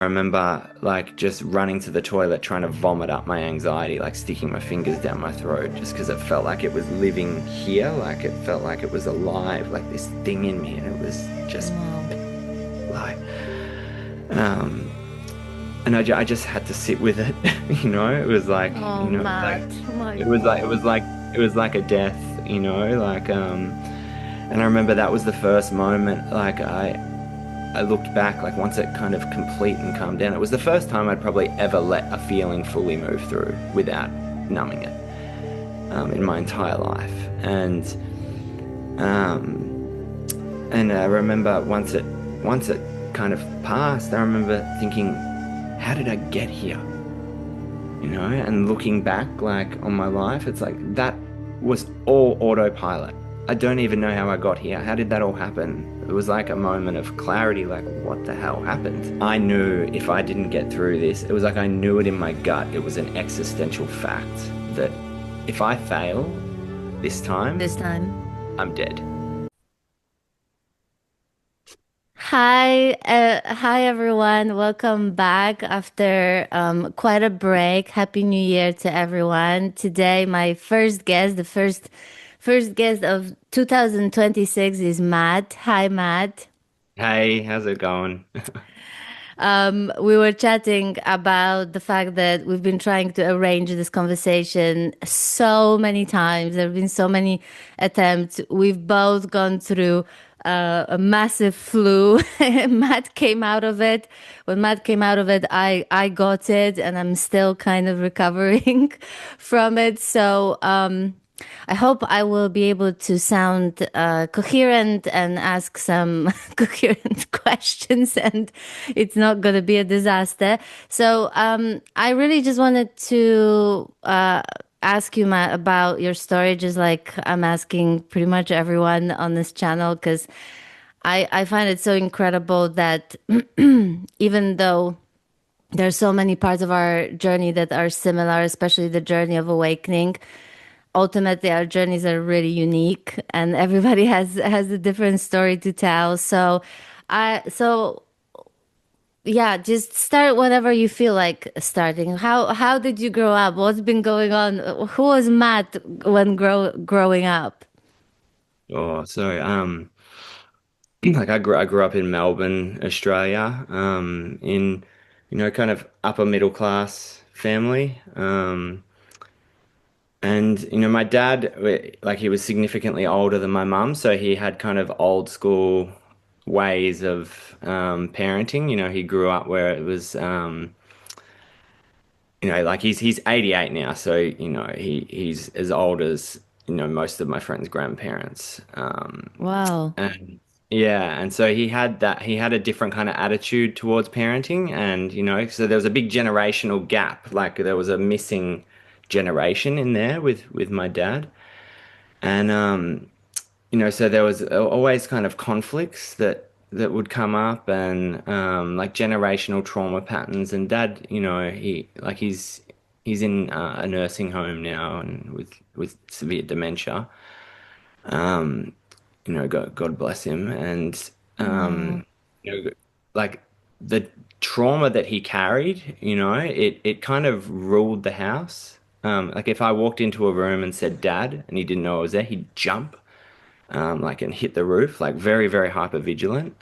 I remember like just running to the toilet trying to vomit up my anxiety, like sticking my fingers down my throat just because it felt like it was living here, like it felt like it was alive, like this thing in me, and it was just Wow. like, um, and I just had to sit with it, you know. It was like, Oh, you know, like Matt. Oh my it was like God. it was like a death, you know, like and I remember that was the first moment, like I looked back, like once it kind of complete and calmed down, it was the first time I'd probably ever let a feeling fully move through without numbing it in my entire life. Um, and I remember once it kind of passed, I remember thinking, how did I get here? You know, and looking back like on my life, it's like that was all autopilot. I don't even know how I got here. How did that all happen? It was like a moment of clarity, like what the hell happened? I knew if I didn't get through this, it was like I knew it in my gut. It was an existential fact that if I fail this time, This time. I'm dead. Hi everyone. Welcome back after quite a break. Happy New Year to everyone. Today, my first guest, the first guest of 2026 is Matt. Hi, Matt. Hey, how's it going? We were chatting about the fact that we've been trying to arrange this conversation so many times. There have been so many attempts. We've both gone through a massive flu. Matt came out of it. When Matt came out of it, I got it, and I'm still kind of recovering from it. So, I hope I will be able to sound coherent and ask some coherent questions, and it's not going to be a disaster. So, I really just wanted to ask you, Matt, about your story, just like I'm asking pretty much everyone on this channel, because I find it so incredible that even though there's so many parts of our journey that are similar, especially the journey of awakening, ultimately our journeys are really unique and everybody has a different story to tell. So yeah, just start whenever you feel like starting. How did you grow up? What's been going on? Who was Matt when growing up? Oh, so like I grew up in Melbourne, Australia, in you know kind of upper middle class family. And you know my dad like he was significantly older than my mum, so he had kind of old school ways of parenting. You know, he grew up where it was you know like he's 88 now, so you know he's as old as you know most of my friends' grandparents. Wow. And yeah, and so he had a different kind of attitude towards parenting, and you know, so there was a big generational gap. Like there was a missing generation in there with my dad. And you know, so there was always kind of conflicts that would come up and like generational trauma patterns. And dad, you know, he's in a nursing home now and with severe dementia. You know, God bless him. And Wow. you know, like the trauma that he carried, you know, it kind of ruled the house. Like if I walked into a room and said dad and he didn't know I was there, he'd jump, like and hit the roof, like very, very hyper vigilant.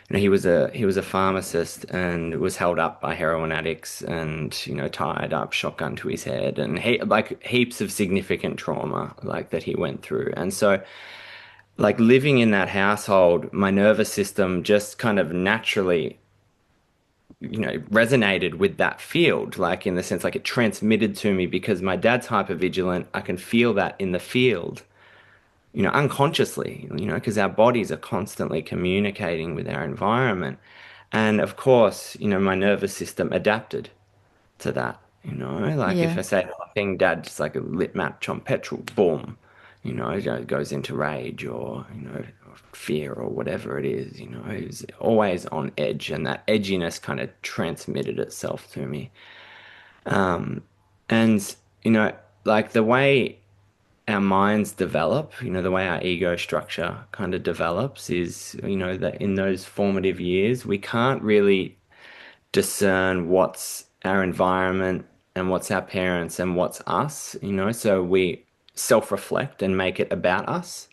You know, he was a pharmacist and was held up by heroin addicts and, you know, tied up, shotgun to his head and he like heaps of significant trauma like that he went through. And so like living in that household, my nervous system just kind of naturally, you know, resonated with that field, like in the sense like it transmitted to me because my dad's hypervigilant. I can feel that in the field, you know, unconsciously, you know, because our bodies are constantly communicating with our environment. And of course, you know, my nervous system adapted to that. You know, like if Yeah. I say nothing, dad just like a lit match on petrol, boom, it goes into rage or, you know, fear or whatever it is, you know, he's always on edge and that edginess kind of transmitted itself to me. And, you know, like the way our minds develop, you know, the way our ego structure kind of develops is, you know, that in those formative years, we can't really discern what's our environment and what's our parents and what's us, so we self-reflect and make it about us.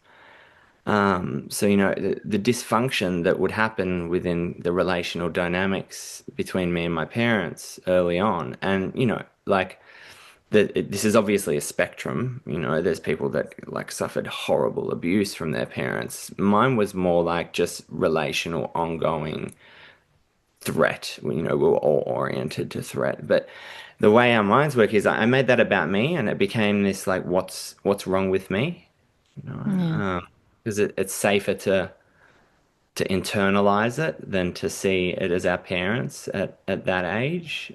So, the dysfunction that would happen within the relational dynamics between me and my parents early on, and, like this is obviously a spectrum, there's people that like suffered horrible abuse from their parents. Mine was more like just relational, ongoing threat. We were all oriented to threat. But the way our minds work is I made that about me, and it became this like, what's wrong with me? Yeah. Because it's safer to internalize it than to see it as our parents at that age.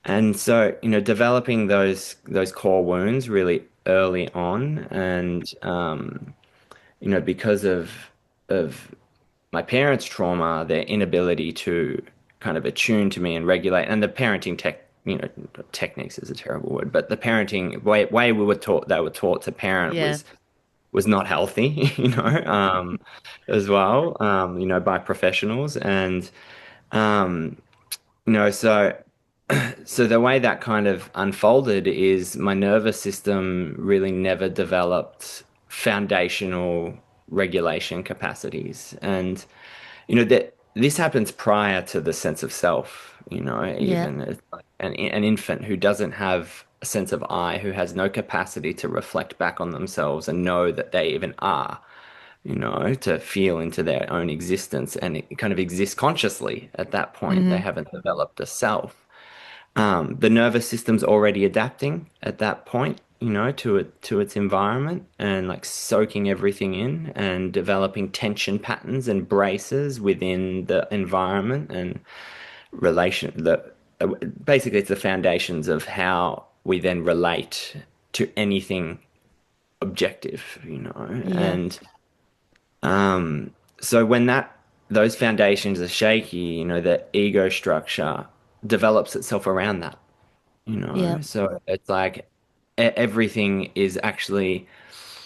And so, developing those core wounds really early on, and because of my parents' trauma, their inability to kind of attune to me and regulate, and the parenting techniques is a terrible word, but the parenting way they were taught to parent Yeah. was not healthy, as well, by professionals, and um, so the way that kind of unfolded is my nervous system really never developed foundational regulation capacities. And, that this happens prior to the sense of self, Yeah. even it's like an infant who doesn't have a sense of I, who has no capacity to reflect back on themselves and know that they even are, to feel into their own existence and it kind of exist consciously at that point. They Hmm. haven't developed a self. The nervous system's already adapting at that point, to its environment and like soaking everything in and developing tension patterns and braces within the environment and relation. Basically it's the foundations of how we then relate to anything objective, Yeah. and so when those foundations are shaky, the ego structure develops itself around that. Yeah. So it's like everything is actually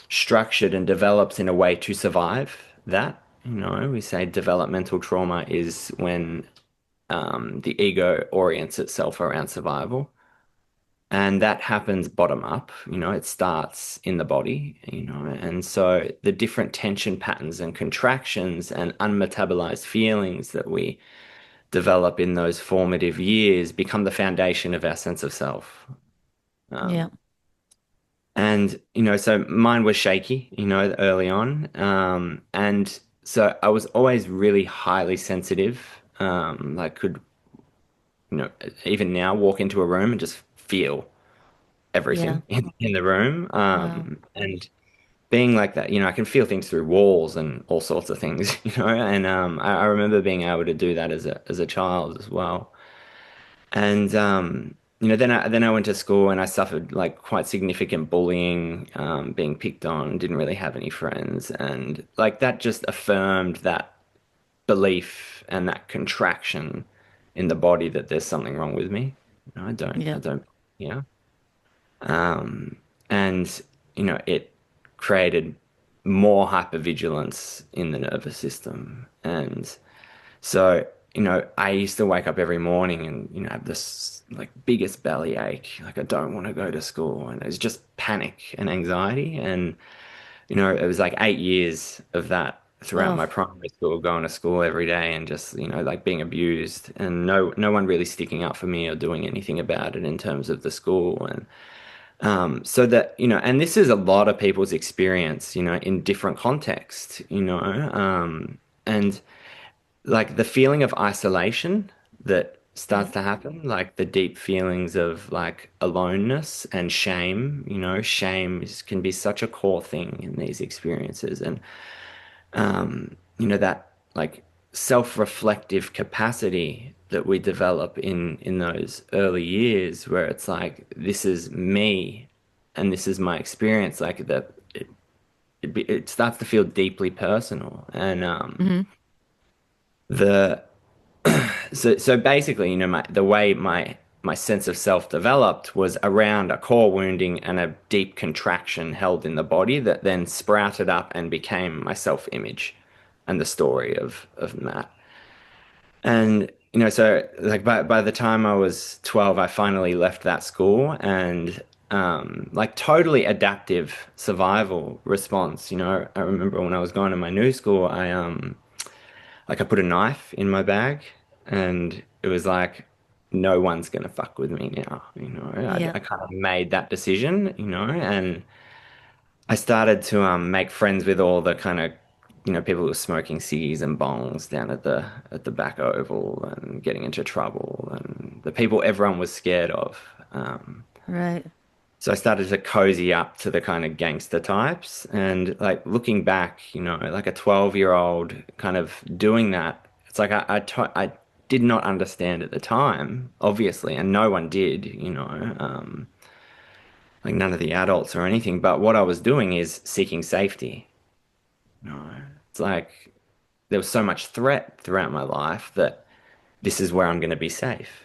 structured and develops in a way to survive that. We say developmental trauma is when the ego orients itself around survival. And that happens bottom up, it starts in the body, and so the different tension patterns and contractions and unmetabolized feelings that we develop in those formative years become the foundation of our sense of self. Yeah. And, so mine was shaky, early on. And so I was always really highly sensitive. Like could, even now walk into a room and just feel Yeah. everything in the room. Wow. And being like that, I can feel things through walls and all sorts of things, and I remember being able to do that as a child as well. And then I went to school and I suffered like quite significant bullying, being picked on, didn't really have any friends, and like that just affirmed that belief and that contraction in the body that there's something wrong with me. I Yeah. don't, yeah. And it created more hypervigilance in the nervous system. And so, I used to wake up every morning and, have this like biggest belly ache. Like I don't want to go to school. And it was just panic and anxiety. And, it was like 8 years of that throughout my Oh. primary school, going to school every day and just, like being abused and no one really sticking up for me or doing anything about it in terms of the school. And so that, and this is a lot of people's experience, in different contexts, and like the feeling of isolation that Yeah. starts to happen, like the deep feelings of like aloneness and shame, can be such a core thing in these experiences. And, that like self-reflective capacity that we develop in those early years where it's like, this is me and this is my experience, like that it starts to feel deeply personal. And Hmm. the so basically, the way my sense of self developed was around a core wounding and a deep contraction held in the body that then sprouted up and became my self-image and the story of Matt. And, so like by the time I was 12, I finally left that school and like totally adaptive survival response. I remember when I was going to my new school, I put a knife in my bag and it was like no one's gonna fuck with me now. Yeah. I kind of made that decision, and I started to make friends with all the kind of people who were smoking ciggies and bongs down at the back oval and getting into trouble and the people everyone was scared of. Right. So I started to cozy up to the kind of gangster types and like looking back, like a 12-year-old kind of doing that. It's like I did not understand at the time, obviously, and no one did, like none of the adults or anything. But what I was doing is seeking safety. No, it's like there was so much threat throughout my life that this is where I'm going to be safe.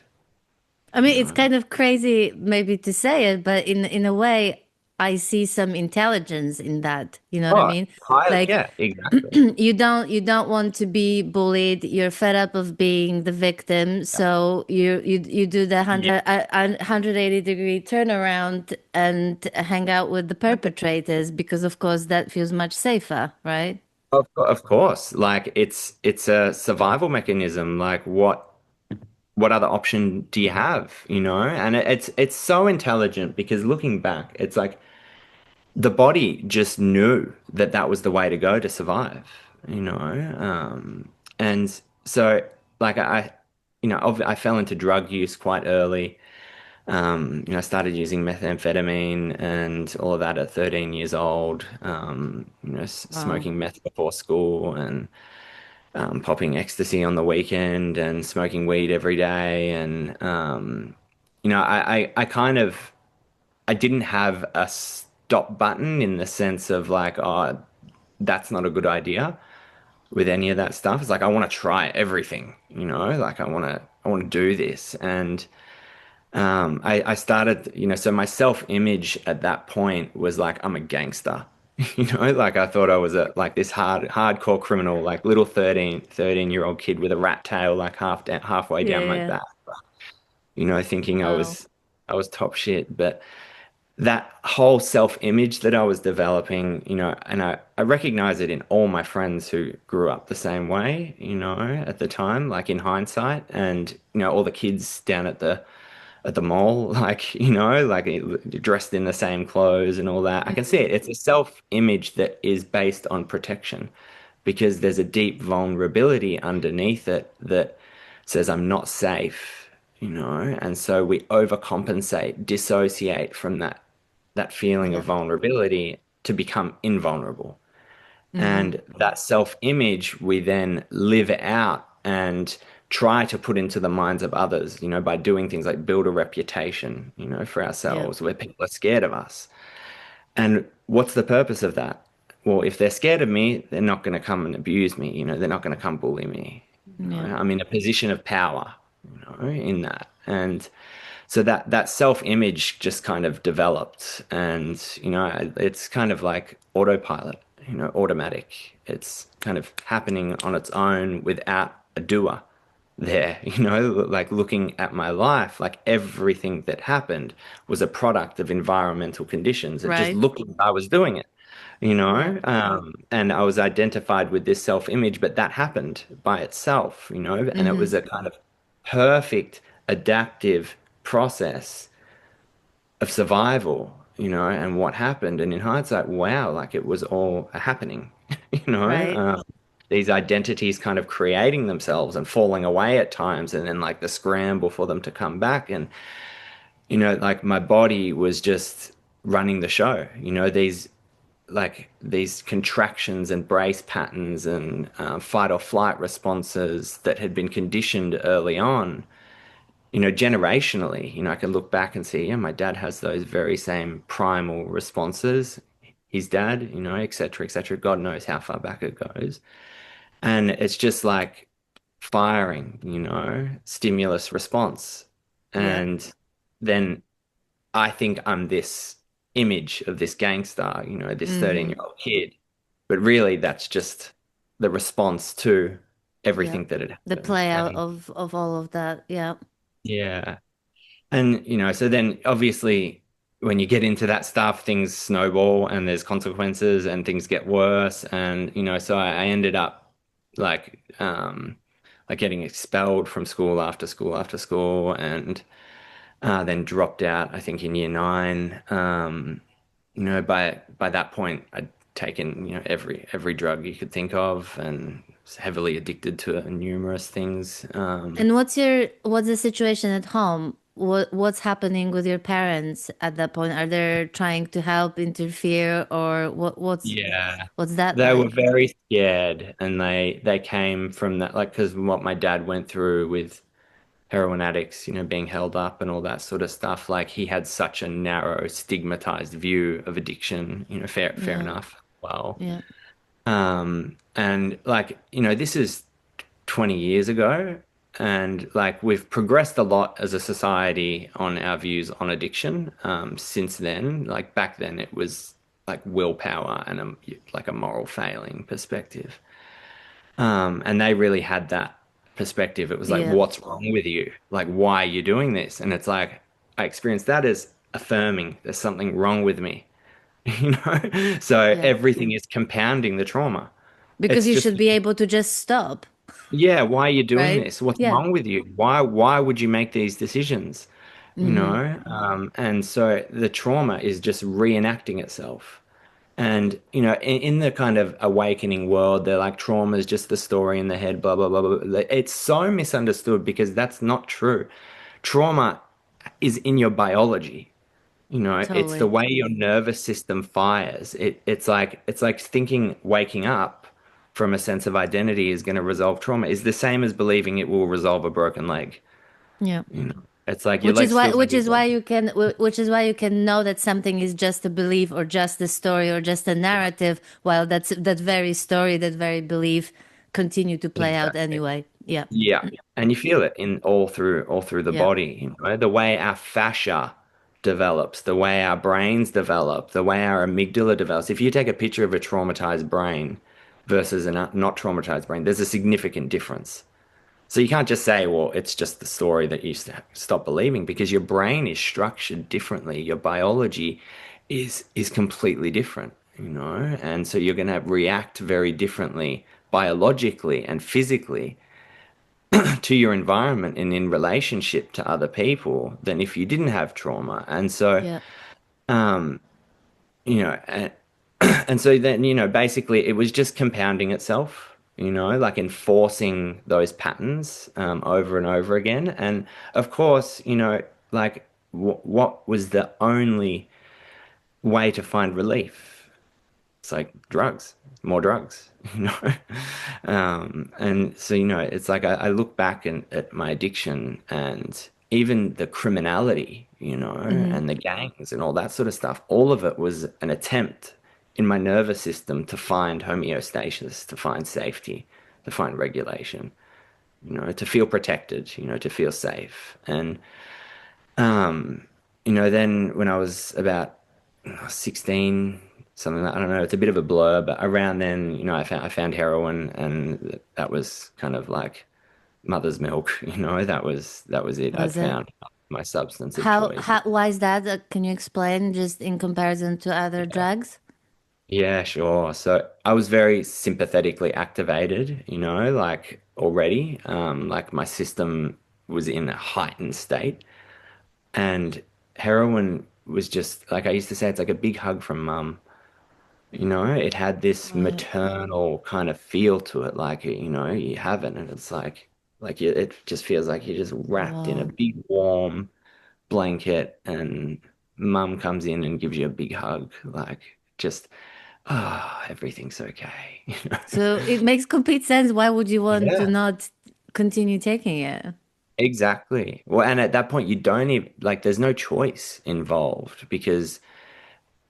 I mean, it's kind of crazy maybe to say it, but in a way, I see some intelligence in that. You know what I Oh, mean? Like yeah, exactly. you don't want to be bullied. You're fed up of being the victim, so you do the Yeah. 180-degree turnaround and hang out with the perpetrators because, of course, that feels much safer, right? Of course, like it's a survival mechanism. Like what other option do you have, And it's so intelligent because looking back, it's like the body just knew that that was the way to go to survive, you know. And so like I fell into drug use quite early. I started using methamphetamine and all of that at 13 years old. Wow. Smoking meth before school and popping ecstasy on the weekend and smoking weed every day. And I kind of I didn't have a stop button in the sense of like, oh, that's not a good idea with any of that stuff. It's like I want to try everything, like I want to do this. And I started, so my self-image at that point was like I'm a gangster. Like I thought I was a like this hardcore criminal, like little 13-year-old kid with a rat tail like halfway Yeah, down my yeah. back, thinking Wow. I was top shit. But that whole self-image that I was developing, and I recognize it in all my friends who grew up the same way, at the time, like in hindsight, and all the kids down at the mall, like, like dressed in the same clothes and all that. I can see it. It's a self-image that is based on protection because there's a deep vulnerability underneath it that says, I'm not safe, and so we overcompensate, dissociate from that feeling of Yeah. vulnerability to become invulnerable. Mm-hmm. And that self-image we then live out and try to put into the minds of others, by doing things like build a reputation, for Yeah. ourselves where people are scared of us. And what's the purpose of that? Well, if they're scared of me, they're not going to come and abuse me, they're not going to come bully me. Yeah. I'm in a position of power, in that. And so that self-image just kind of developed and it's kind of like autopilot, automatic. It's kind of happening on its own without a doer there, like looking at my life, like everything that happened was a product of environmental conditions. It just Right. looked like I was doing it, Yeah. and I was identified with this self-image, but that happened by itself, and it was Mm-hmm. a kind of perfect adaptive process of survival, and what happened. And in hindsight, wow, like it was all a happening, you know, Right. these identities kind of creating themselves and falling away at times, and then like the scramble for them to come back. And, like my body was just running the show, these contractions and brace patterns and fight or flight responses that had been conditioned early on, generationally, I can look back and see, yeah, my dad has those very same primal responses. His dad, et cetera, et cetera. God knows how far back it goes. And it's just like firing, stimulus response. Yeah. And then I think I'm this image of this gangster, this Mm-hmm. 13-year-old kid. But really, that's just the response to. Yeah. everything that had The happened. play out And of all of that. Yeah. yeah. And, so then obviously when you get into that stuff, things snowball and there's consequences and things get worse. And, so I ended up like, like getting expelled from school after school after school and then dropped out, I think, in year 9. By that point, I'd taken, every drug you could think of and was heavily addicted to numerous things. And what's the situation at home? What's happening with your parents at that point? Are they trying to help, interfere, or Yeah, what's that they were like? very scared, and they came from that, like, because what my dad went through with heroin addicts, being held up and all that sort of stuff. Like he had such a narrow, stigmatized view of addiction. Fair Yeah. enough. Well, Yeah. and like, this is 20 years ago, and like we've progressed a lot as a society on our views on addiction since then. Like back then it was like willpower and like a moral failing perspective. And they really had that perspective. It was like, Yeah. what's wrong with you? Like, why are you doing this? And it's like, I experienced that as affirming there's something wrong with me, you know? So Yeah. everything is compounding the trauma. Because It's you just, should be able to just stop, yeah, why are you doing right? this? What's Yeah. wrong with you? Why would you make these decisions? Mm-hmm. And so the trauma is just reenacting itself. And, in the kind of awakening world, they're like trauma is just the story in the head, blah, blah, blah, blah. It's so misunderstood because that's not true. Trauma is in your biology. It's the Totally. way your nervous system fires. It's like thinking waking up from a sense of identity is going to resolve trauma is the same as believing it will resolve a broken leg. Yeah. It's like your leg's still going Which to be is why broken. you can which is why you can know that something is just a belief or just a story or just a Yeah, narrative, while that very story, that very belief continue to play out exactly. anyway. Yeah. Yeah, and you feel it in all through the Yeah. body, the way our fascia develops, the way our brains develop, the way our amygdala develops. If you take a picture of a traumatized brain versus a not traumatized brain, there's a significant difference. So you can't just say, well, it's just the story that you stop believing because your brain is structured differently. Your biology is completely different. And so you're going to react very differently biologically and physically to your environment and in relationship to other people than if you didn't have trauma. And so, Yeah. and, and so then, basically it was just compounding itself, like enforcing those patterns over and over again. And of course, like what was the only way to find relief? It's like drugs, more drugs, you know? And so, it's like I look back at my addiction and even the criminality, Hmm. and the gangs and all that sort of stuff. All of it was an attempt in my nervous system to find homeostasis, to find safety, to find regulation, to feel protected, to feel safe. And then when I was about 16, something like, I don't know, it's a bit of a blur, but around then, I found heroin and that was kind of like mother's milk, that was it. I'd Was it? found my substance of choice. How why is that? Can you explain just in comparison to other Yeah. drugs? Yeah, sure. So I was very sympathetically activated, like already. Like my system was in a heightened state. And heroin was just like I used to say, it's like a big hug from mum. It had this Right. maternal kind of feel to it, like you have it, and it's like it just feels like you're just wrapped in a Wow. big warm blanket, and mum comes in and gives you a big hug, like just everything's okay. So it makes complete sense. Why would you want to Yeah, not continue taking it? exactly. Well, and at that point, you don't even like. There's no choice involved because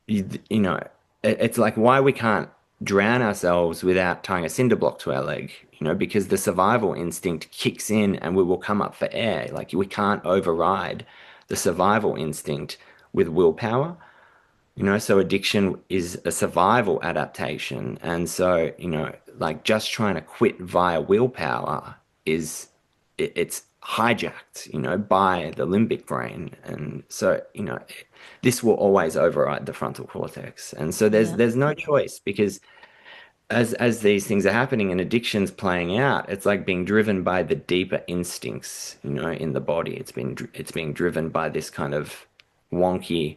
you know, it's like why we can't drown ourselves without tying a cinder block to our leg, because the survival instinct kicks in and we will come up for air. Like we can't override the survival instinct with willpower. So addiction is a survival adaptation. And so, like just trying to quit via willpower is it's hijacked, by the limbic brain. And so, this will always override the frontal cortex. And so there's Yeah. there's no choice because as these things are happening and addiction's playing out, it's like being driven by the deeper instincts, in the body. It's being driven by this kind of wonky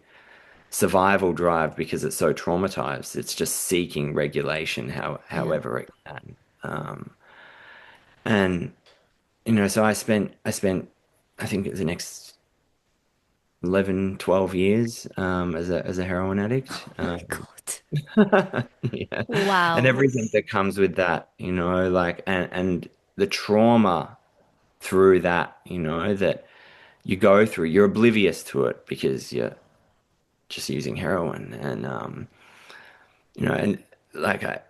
survival drive because it's so traumatized. It's just seeking regulation Yeah. however it can. And so I spent I think it was the next 11, 12 years as a heroin addict. Oh my God. Yeah. And Wow. everything that comes with that, like and the trauma through that, that you go through, you're oblivious to it because you're just using heroin. And and like I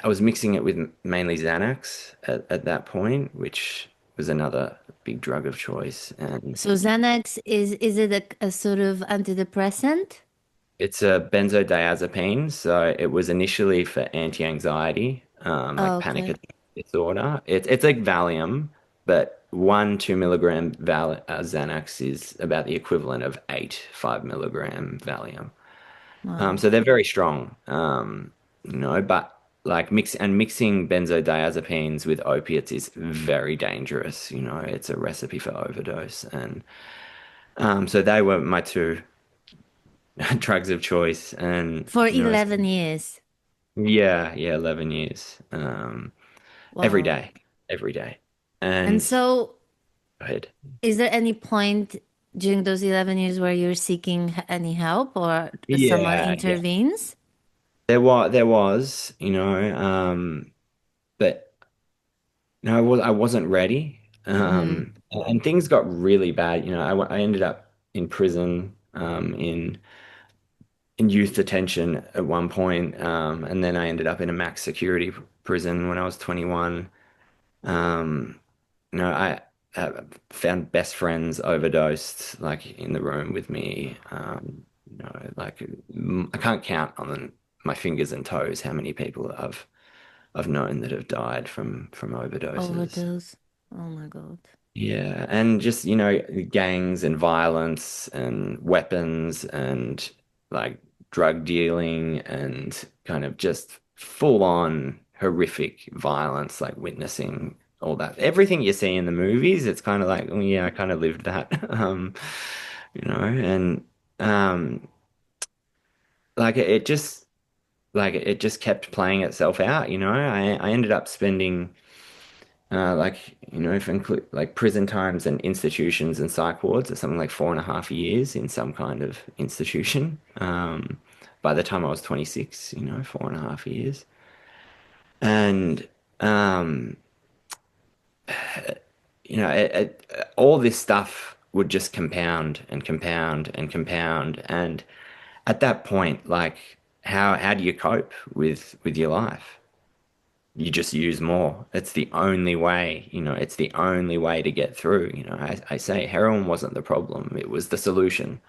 was mixing it with mainly Xanax at that point, which was another big drug of choice. And So Xanax is it a sort of antidepressant? it's a benzodiazepine, so it was initially for anti-anxiety, Oh, like panic okay. attack disorder. It's like Valium, but 1 2 milligram Xanax is about the equivalent of 8 5 milligram Valium. Wow. So they're very strong, but like mixing benzodiazepines with opiates is very dangerous. It's a recipe for overdose, and so they were my two drugs of choice, and For 11 years. yeah, yeah, 11 years, every Wow. day, every day, And and so go ahead. is there any point during those 11 years where you're seeking any help or someone Yeah, yeah. intervenes? There was, but no, I wasn't ready. Mm-hmm. And things got really bad. I ended up in prison, in youth detention at one point, and then I ended up in a max security prison when I was 21. Um, I found best friends overdosed, like in the room with me. Like I can't count on my fingers and toes how many people I've known that have died from overdoses. Overdose. Oh my God. Yeah, and just, gangs and violence and weapons and like drug dealing and kind of just full on horrific violence, like witnessing all that. Everything you see in the movies, it's kind of like, oh yeah, I kind of lived that. And um like it just kept playing itself out, I ended up spending if include like prison times and institutions and psych wards, it's something like 4.5 years in some kind of institution. By the time I was 26, 4.5 years. And, um, all this stuff would just compound and compound and compound. And at that point, like, how do you cope with your life? You just use more. It's the only way, it's the only way to get through. I say heroin wasn't the problem, it was the solution.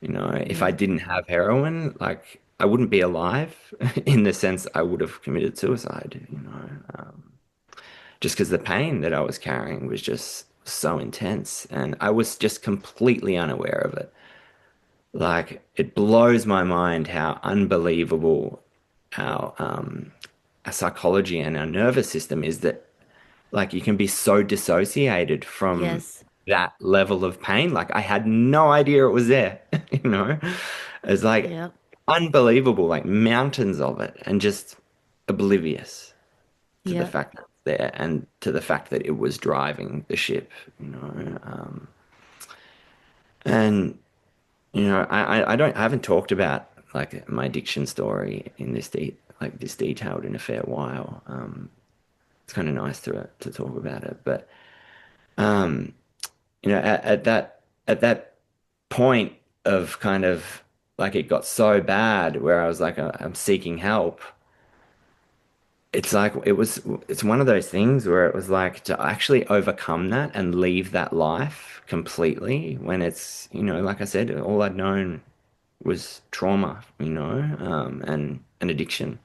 If I Yeah. didn't have heroin, like I wouldn't be alive in the sense I would have committed suicide, just because the pain that I was carrying was just so intense and I was just completely unaware of it. Like it blows my mind how unbelievable our psychology and our nervous system is that like you can be so dissociated from Yes. that level of pain. Like I had no idea it was there, you know? It's like Yeah. unbelievable, like mountains of it, and just oblivious to the Yeah. fact that it's there and to the fact that it was driving the ship, you know? And I haven't talked about like my addiction story in this detailed in a fair while. It's kind of nice to talk about it, but um, at that point of kind of like it got so bad where I was like I'm seeking help. It's like it's one of those things where it was like to actually overcome that and leave that life completely when it's, like I said, all I'd known was trauma, and an addiction.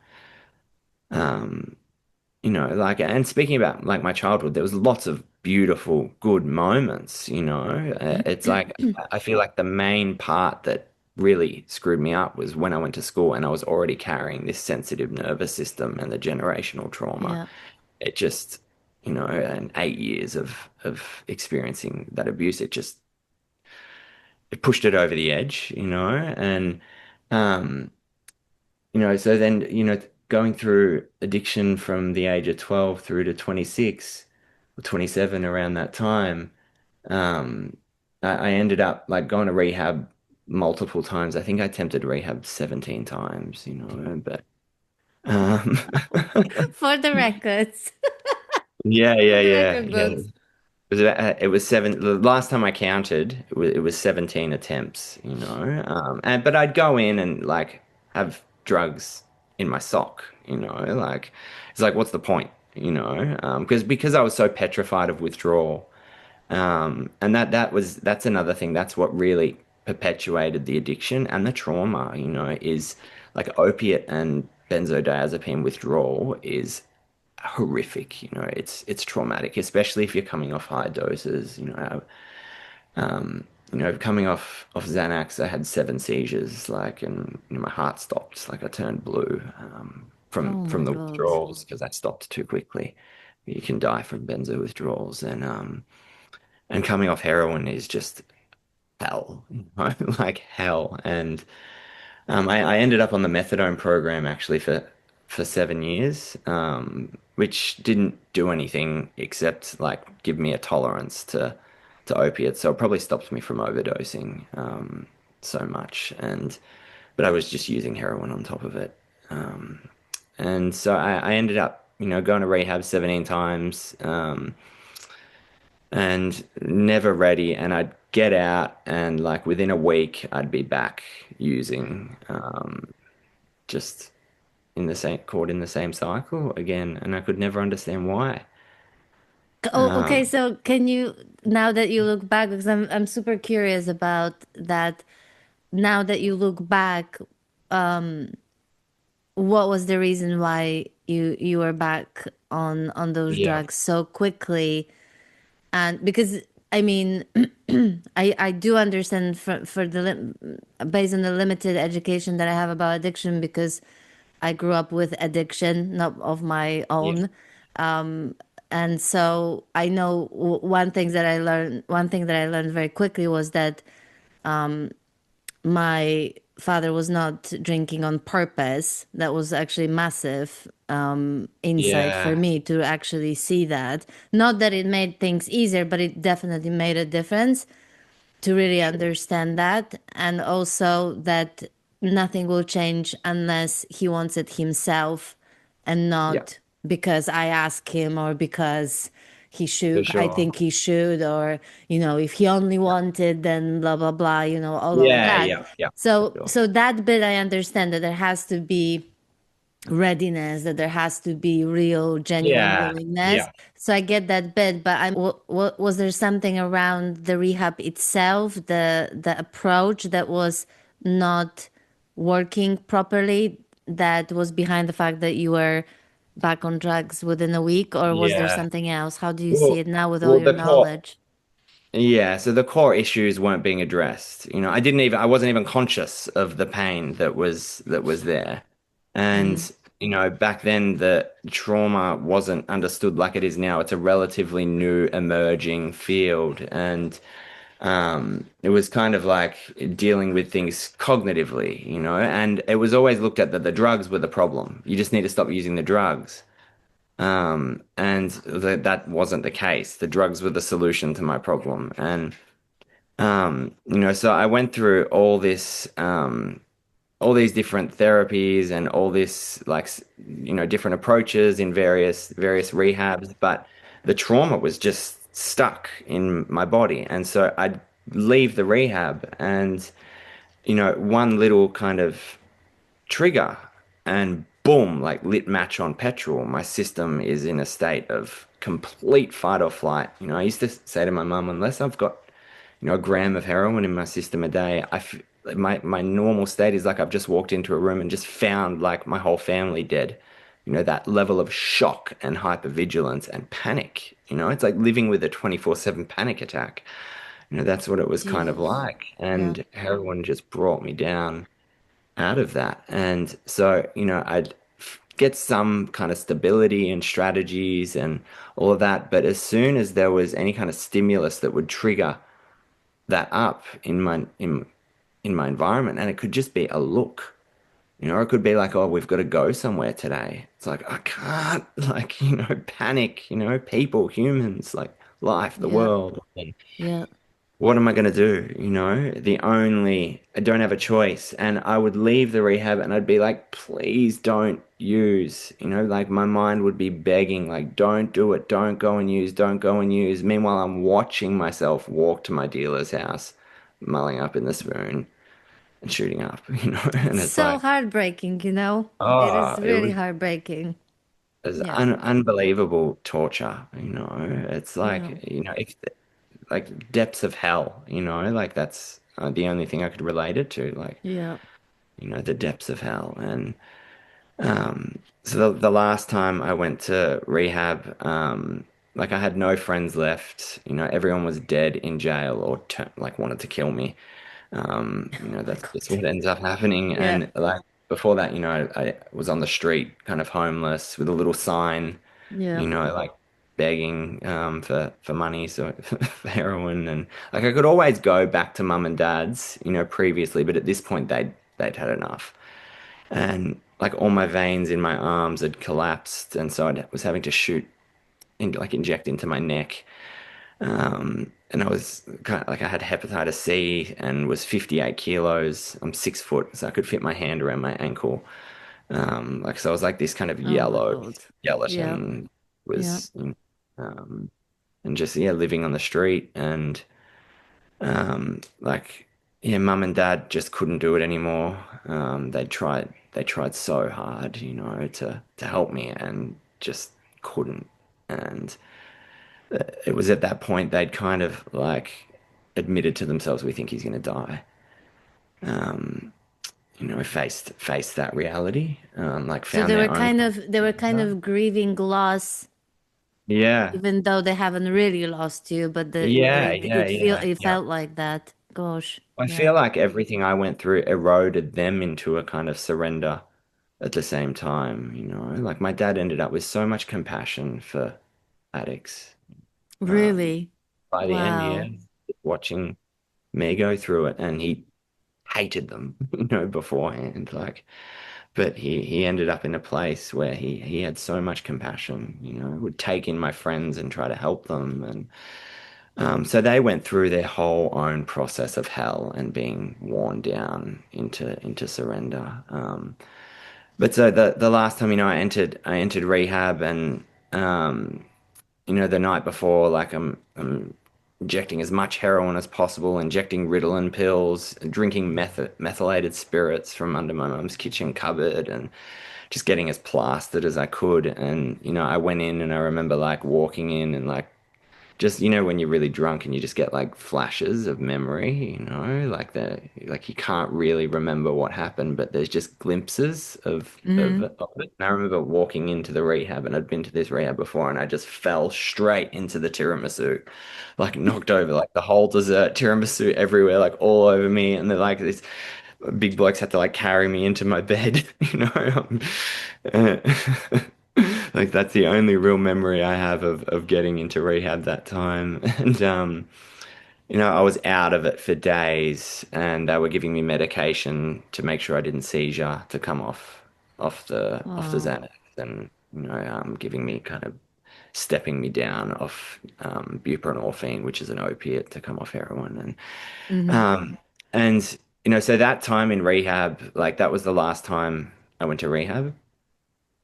like, and speaking about like my childhood, there was lots of beautiful, good moments, It's like I feel like the main part that really screwed me up was when I went to school and I was already carrying this sensitive nervous system and the generational trauma. Yeah. It just, and 8 years of experiencing that abuse, it pushed it over the edge, and um so then, going through addiction from the age of 12 through to 26 or 27 around that time, um, I ended up like going to rehab multiple times. I think I attempted rehab 17 times, but um, For the records. yeah, For yeah, the yeah, record yeah. books. It was seven. The last time I counted, it was 17 attempts, and but I'd go in and like have drugs in my sock, like it's like what's the point, because I was so petrified of withdrawal, and that's another thing. That's what really perpetuated the addiction and the trauma, is like opiate and benzodiazepine withdrawal is horrific. It's traumatic, especially if you're coming off high doses. Coming off Xanax, I had 7 seizures, like, and my heart stopped. Like I turned blue Oh from my the God. withdrawals because I stopped too quickly. You can die from benzo withdrawals, and coming off heroin is just hell, like hell. And I ended up on the methadone program actually for 7 years, which didn't do anything except like give me a tolerance to opiates. So it probably stopped me from overdosing so much, and but I was just using heroin on top of it. And so I ended up, going to rehab 17 times, and never ready. And I'd get out, and like within a week, I'd be back using, just caught in the same cycle again, and I could never understand why. Oh, okay. Um, So can you, now that you look back, because I'm super curious about that. Now that you look back, what was the reason why you were back on those yeah, drugs so quickly? And because I mean, I do understand for based on the limited education that I have about addiction, because I grew up with addiction, not of my yeah, own. And so I know one thing that I learned very quickly was that my father was not drinking on purpose. That was actually massive insight for yeah, me to actually see that. Not that it made things easier, but it definitely made a difference to really sure, understand that. And also that nothing will change unless he wants it himself and yeah, not because I ask him or because for I sure, think he should, or, if he only wanted, then blah, blah, blah, all of yeah, that. yeah, yeah, for So, sure, so that bit I understand, that there has to be readiness, that there has to be real, genuine yeah, willingness. yeah, So I get that bit, but what was there something around the rehab itself, the approach that was not working properly, that was behind the fact that you were back on drugs within a week, or was there yeah. something else? How do you see Well, it now with all well, your the core. knowledge? Yeah, so the core issues weren't being addressed. I wasn't even conscious of the pain that was there. Mm. And, back then the trauma wasn't understood like it is now. It's a relatively new emerging field. And it was kind of like dealing with things cognitively, and it was always looked at that the drugs were the problem. You just need to stop using the drugs. And that wasn't the case. The drugs were the solution to my problem. And so I went through all these different therapies and all this like different approaches in various rehabs, but the trauma was just stuck in my body. And so I'd leave the rehab, and one little kind of trigger, and boom, like lit match on petrol. My system is in a state of complete fight or flight. I used to say to my mum, unless I've got, a gram of heroin in my system a day, my normal state is like I've just walked into a room and just found like my whole family dead. that level of shock and hypervigilance and panic. It's like living with a 24/7 panic attack. That's what it was kind of Jesus. like. Yeah. And heroin just brought me down out of that. And so, I'd get some kind of stability and strategies and all of that. But as soon as there was any kind of stimulus that would trigger that up in my environment, and it could just be a look. Or it could be like, oh, we've got to go somewhere today. It's like, I can't, like, panic, people, humans, like life, the Yeah. world. And Yeah. what am I going to do? I don't have a choice. And I would leave the rehab and I'd be like, please don't use, like my mind would be begging, like, don't do it, don't go and use, don't go and use. Meanwhile, I'm watching myself walk to my dealer's house, mulling up in the spoon and shooting up, It's and it's so like, heartbreaking, you know? It oh, is it really was heartbreaking. It's Yeah. unbelievable torture. It's Yeah. like, if like depths of hell, like that's the only thing I could relate it to, like, Yeah. the depths of hell. And so the last time I went to rehab, like I had no friends left, everyone was dead in jail or like wanted to kill me. Oh my That's just God. what ends up happening. Yeah. And like before that, I was on the street, kind of homeless with a little sign, Yeah. like begging for money, so for heroin, and like I could always go back to mum and dad's, previously, but at this point they'd had enough, and like all my veins in my arms had collapsed, and so I was having to shoot like inject into my neck. And I was kind of like I had hepatitis C and was 58 kilos. I'm 6 foot, so I could fit my hand around my ankle. Like so I was like this kind of Oh my yellow God. Yeah. skeleton Yeah. was and just living on the street and like yeah, mum and dad just couldn't do it anymore. They tried so hard, to help me and just couldn't. And it was at that point they'd kind of like admitted to themselves, we think he's going to die. Faced that reality, like So found their own. they were kind of grieving loss, Yeah, even though they haven't really lost you, but yeah, yeah, yeah, it yeah. felt like that. Gosh. I Yeah. feel like everything I went through eroded them into a kind of surrender at the same time, Like my dad ended up with so much compassion for addicts. Um, Really? by the end, yeah, Wow. watching me go through it, and he hated them, beforehand. Like, but he ended up in a place where he had so much compassion, would take in my friends and try to help them, and so they went through their whole own process of hell and being worn down into surrender. But so the last time, I entered rehab, and the night before, like I'm injecting as much heroin as possible, injecting Ritalin pills, drinking methylated spirits from under my mum's kitchen cupboard, and just getting as plastered as I could. And I went in, and I remember like walking in and like just when you're really drunk and you just get like flashes of memory, like you can't really remember what happened, but there's just glimpses of Mm-hmm. it. And I remember walking into the rehab, and I'd been to this rehab before, and I just fell straight into the tiramisu, like knocked over, like the whole dessert tiramisu everywhere, like all over me, and they're like this big blokes had to like carry me into my bed, Uh, like that's the only real memory I have of getting into rehab that time. And I was out of it for days, and they were giving me medication to make sure I didn't seizure to come off the Wow. Xanax, and giving me kind of stepping me down off buprenorphine, which is an opiate, to come off heroin, Mm-hmm. and so that time in rehab, like that was the last time I went to rehab,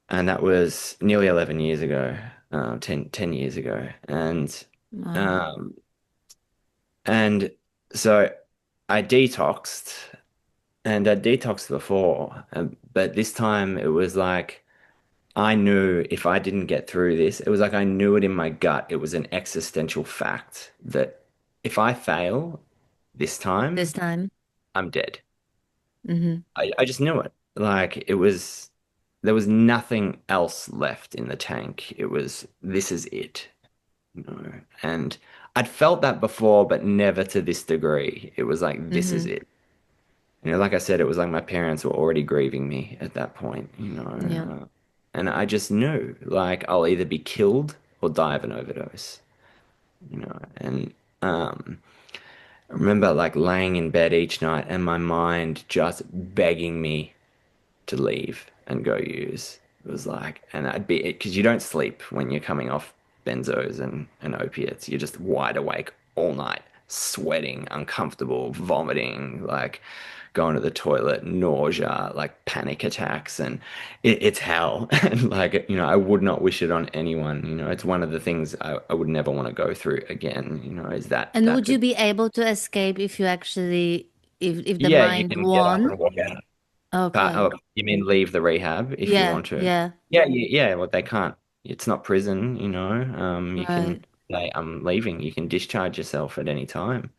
and that was nearly 11 years ago, 10 years ago, Wow. um, and so I detoxed, and I detoxed before, but this time it was like I knew if I didn't get through this, it was like I knew it in my gut. It was an existential fact that if I fail this This time, time. I'm dead. Mm-hmm. I just knew it. Like it was there was nothing else left in the tank. It was, this is it, you know. And I'd felt that before, but never to this degree. It was like, this is Mm-hmm. it. You know, like I said, it was like my parents were already grieving me at that point, you Yeah. know. And I just knew, like, I'll either be killed or die of an overdose, you know. And I remember like laying in bed each night and my mind just begging me to leave and go use. It was like, and I'd be, because you don't sleep when you're coming off benzos and opiates. You're just wide awake all night, sweating, uncomfortable, vomiting, like going to the toilet, nausea, like panic attacks, and it's hell. And like, you know, I would not wish it on anyone. You know, it's one of the things I would never want to go through again, you know, is And that would you be able to escape if you actually, if the yeah, you mind can get up won? and walk out. But Okay. oh, you mean leave the rehab if you Yeah, want to? yeah, Yeah, yeah. Well, they can't. It's not prison, you know. You can right. say, I'm leaving. You can discharge yourself at any time.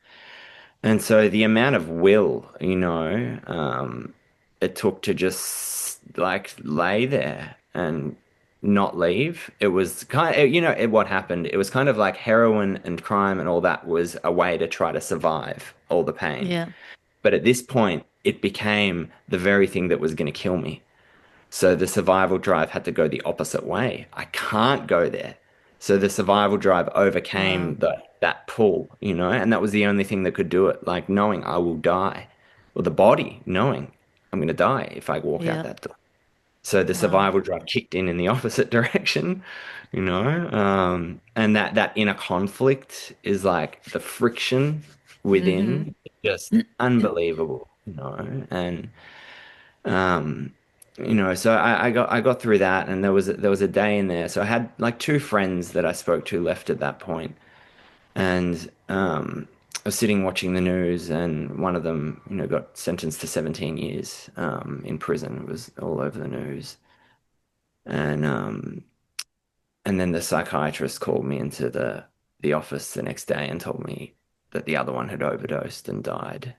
And so the amount of will, you know, it took to just like lay there and not leave. It was kind of, you know, what happened. It was kind of like heroin and crime and all that was a way to try to survive all the pain. Yeah, But at this point, it became the very thing that was going to kill me. So the survival drive had to go the opposite way. I can't go there. So the survival drive wow. overcame that pull, you know, and that was the only thing that could do it. Like knowing I will die, or the body knowing I'm going to die if I walk out Yeah, that door. So the wow. survival drive kicked in the opposite direction, you know, and that inner conflict is like the friction Mm-hmm. within, just unbelievable, you know, and um, you know, so I got through that, and there was a day in there. So I had like two friends that I spoke to left at that point, and I was sitting watching the news, and one of them, you know, got sentenced to 17 years in prison. It was all over the news, and and then the psychiatrist called me into the office the next day and told me that the other one had overdosed and died.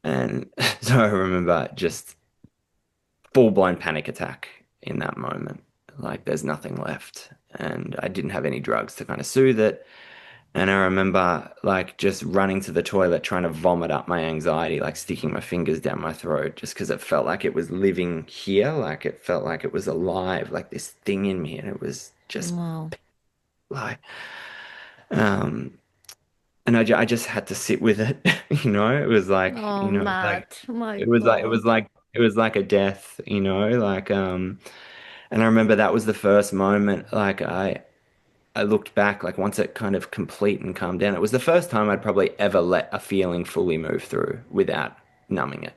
And so I remember just full-blown panic attack in that moment. Like there's nothing left. And I didn't have any drugs to kind of soothe it. And I remember like just running to the toilet, trying to vomit up my anxiety, like sticking my fingers down my throat, just because it felt like it was living here, like it felt like it was alive, like this thing in me. And it was just Wow. like, um, and I just had to sit with it, you know. It was like, Oh, you know, like Matt, my God. it was like a death, you know, like and I remember that was the first moment like I looked back like once it kind of complete and calmed down. It was the first time I'd probably ever let a feeling fully move through without numbing it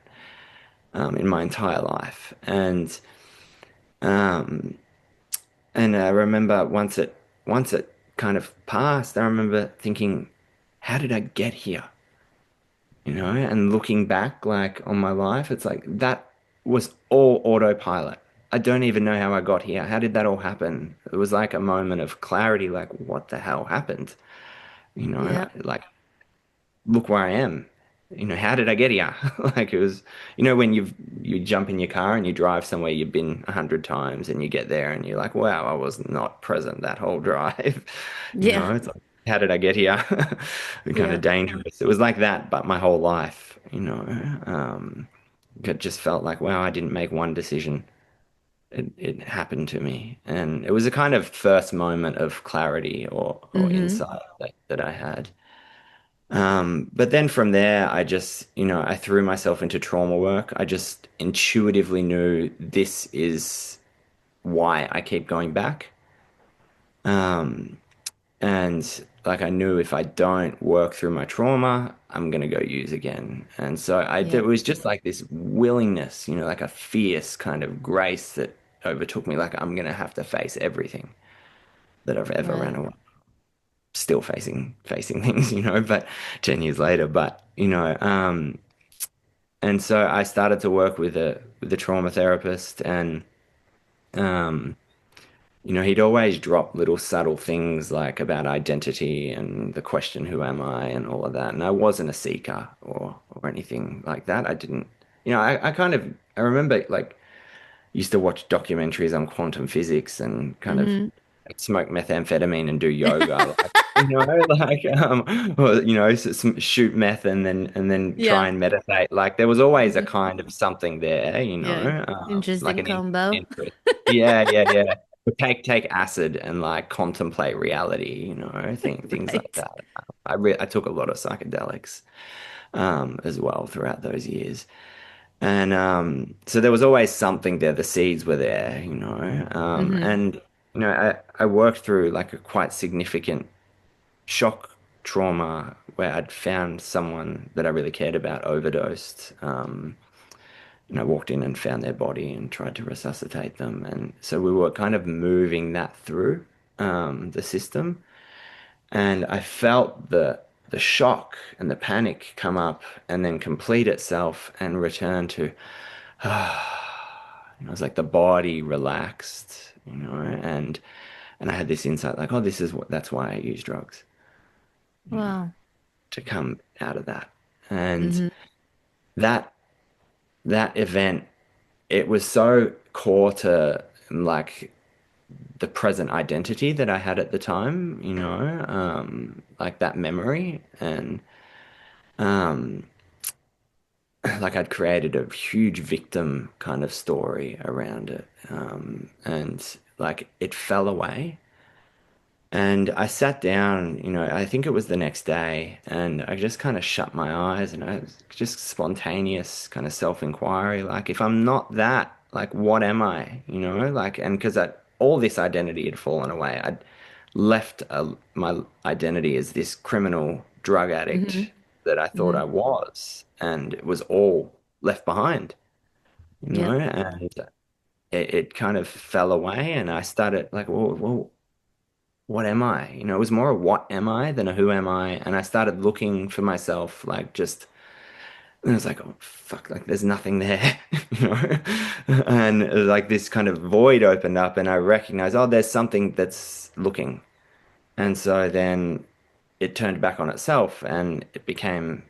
in my entire life. Um and I remember once it kind of passed, I remember thinking, how did I get here? You know, and looking back like on my life, it's like that was all autopilot. I don't even know how I got here. How did that all happen? It was like a moment of clarity, like what the hell happened? You know, Yeah, like look where I am. You know, how did I get here? Like it was, you know, when you jump in your car and you drive somewhere you've been 100 times and you get there and you're like, wow, I was not present that whole drive. You yeah, know, it's like, how did I get here? Kind yeah, of dangerous. It was like that, but my whole life, you know, it just felt like, wow, I didn't make one decision. It happened to me. And it was a kind of first moment of clarity or mm-hmm. insight that I had. But then from there, I just, you know, I threw myself into trauma work. I just intuitively knew this is why I keep going back. And like I knew if I don't work through my trauma, I'm gonna go use again. And so it Yeah, was just like this willingness, you know, like a fierce kind of grace that overtook me. Like I'm gonna have to face everything that I've ever ran right. away. Still facing things, you know, but 10 years later. But, you know, and so I started to work with a trauma therapist, and um, you know, he'd always drop little subtle things like about identity and the question, who am I, and all of that. And I wasn't a seeker or anything like that. I didn't, you know, I kind of I remember like used to watch documentaries on quantum physics and kind of Hmm. smoke methamphetamine and do yoga, like like or, shoot meth and then try Yeah. and meditate. Like there was always a Hmm. kind of something there, Yeah. like Interesting an combo. interest. Yeah, yeah, yeah. But take acid and like contemplate reality, things like Right. that. I took a lot of psychedelics as well throughout those years. And so there was always something there. The seeds were there, Hmm. and I worked through like a quite significant shock trauma where I'd found someone that I really cared about overdosed. And I walked in and found their body and tried to resuscitate them. And so we were kind of moving that through the system. And I felt the shock and the panic come up and then complete itself and return to it was like the body relaxed, and I had this insight like, oh, that's why I use drugs, you know, Wow. to come out of that. And Hmm. that that event, it was so core to like the present identity that I had at the time, like that memory and um like I'd created a huge victim kind of story around it. And like it fell away. And I sat down, I think it was the next day, and I just kind of shut my eyes and I was just spontaneous kind of self-inquiry. Like, if I'm not that, like, what am I? Like, and because all this identity had fallen away, I'd left my identity as this criminal drug Hmm. addict that I thought Hmm. I was, and it was all left behind, Yeah. and it kind of fell away, and I started like, well, what am I? It was more a what am I than a who am I. And I started looking for myself, like just, and I was like, oh, fuck, like there's nothing there, you know? And it was like this kind of void opened up, and I recognized, oh, there's something that's looking. And so then it turned back on itself, and it became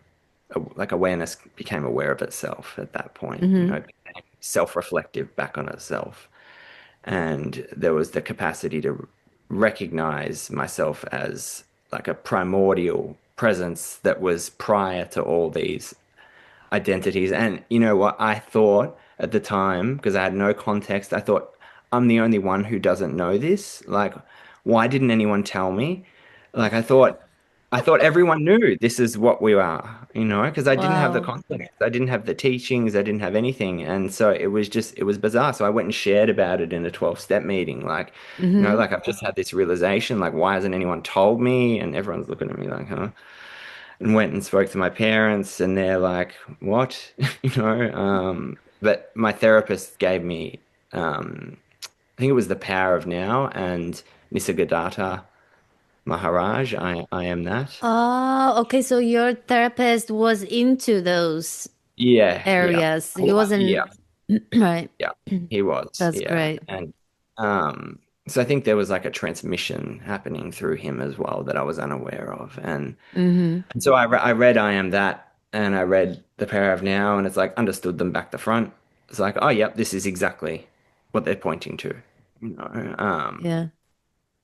like awareness became aware of itself at that point, Hmm. it became self-reflective back on itself. And there was the capacity to recognize myself as like a primordial presence that was prior to all these identities. And you know what? I thought at the time, because I had no context, I thought I'm the only one who doesn't know this. Like, why didn't anyone tell me? Like, I thought everyone knew this is what we are, because I didn't have the Wow. context, I didn't have the teachings, I didn't have anything. And so it was bizarre. So I went and shared about it in a 12-step meeting. Like, Hmm. like I've just had this realization, like, why hasn't anyone told me? And everyone's looking at me like, huh? And went and spoke to my parents, and they're like, "What?" But my therapist gave me, I think it was The Power of Now and Nisargadatta Maharaj. I am that. Oh, okay. So your therapist was into those Yeah, yeah, areas. a He lot. wasn't, Yeah, right. yeah. He was. That's Yeah, great. and so I think there was like a transmission happening through him as well that I was unaware of, Hmm. and so I read I Am That, and I read The Power of Now, and it's like understood them back to front. It's like, oh, yep, this is exactly what they're pointing to, you know. Yeah.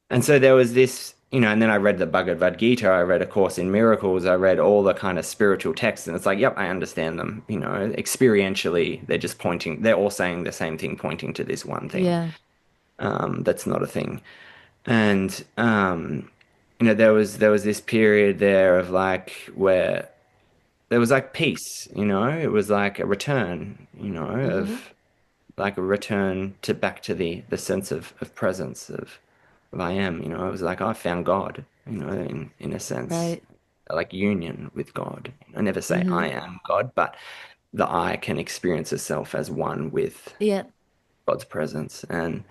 And so there was this, and then I read the Bhagavad Gita, I read A Course in Miracles, I read all the kind of spiritual texts, and it's like, yep, I understand them, experientially, they're just pointing, they're all saying the same thing, pointing to this one thing. Yeah. That's not a thing. And there was this period there of like where there was like peace, it was like a return, Hmm. of like a return to back to the sense of presence of I am, it was like I found God, in a sense, Right. like union with God. I never say I Hmm. am God, but the I can experience itself as one with Yeah. God's presence. And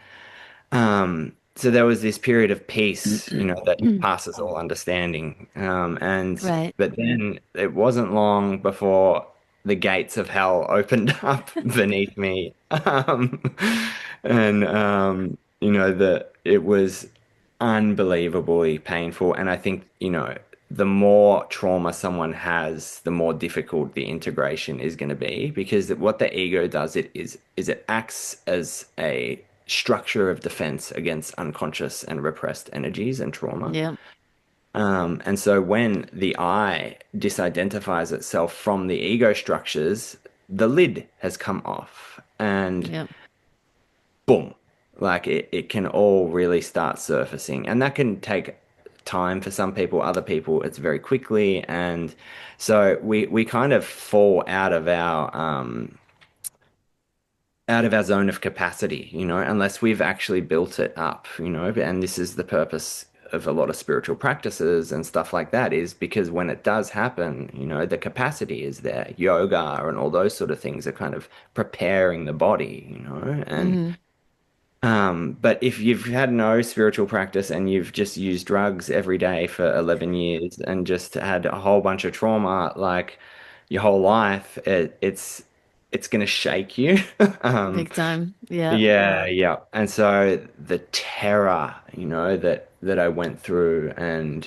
so there was this period of peace, that passes all understanding. Right. But then it wasn't long before the gates of hell opened up beneath me. And that it was unbelievably painful. And I think, the more trauma someone has, the more difficult the integration is going to be because what the ego does is it acts as a structure of defense against unconscious and repressed energies and trauma. Yeah. And so when the I disidentifies itself from the ego structures, the lid has come off and Yeah. boom, like it can all really start surfacing. And that can take time for some people, other people, it's very quickly. And so we kind of fall out of our zone of capacity, unless we've actually built it up, and this is the purpose of a lot of spiritual practices and stuff like that is because when it does happen, the capacity is there. Yoga and all those sort of things are kind of preparing the body, and Hmm. but if you've had no spiritual practice and you've just used drugs every day for 11 years and just had a whole bunch of trauma like your whole life, it's gonna shake you. Um, Big time. Yeah. yeah, yeah. And so the terror, that I went through and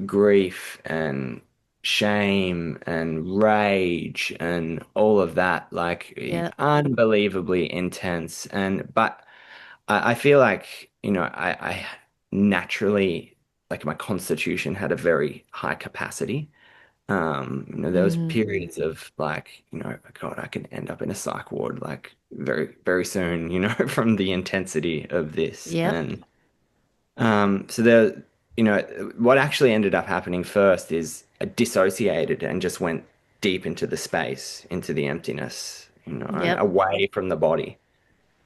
grief and shame and rage and all of that, like Yeah. unbelievably intense. And but I feel like, I naturally, like my constitution had a very high capacity. There was Hmm. periods of like, God, I can end up in a psych ward like very, very soon, from the intensity of this. Yep. And so there, what actually ended up happening first is I dissociated and just went deep into the space, into the emptiness, Yep. away from the body,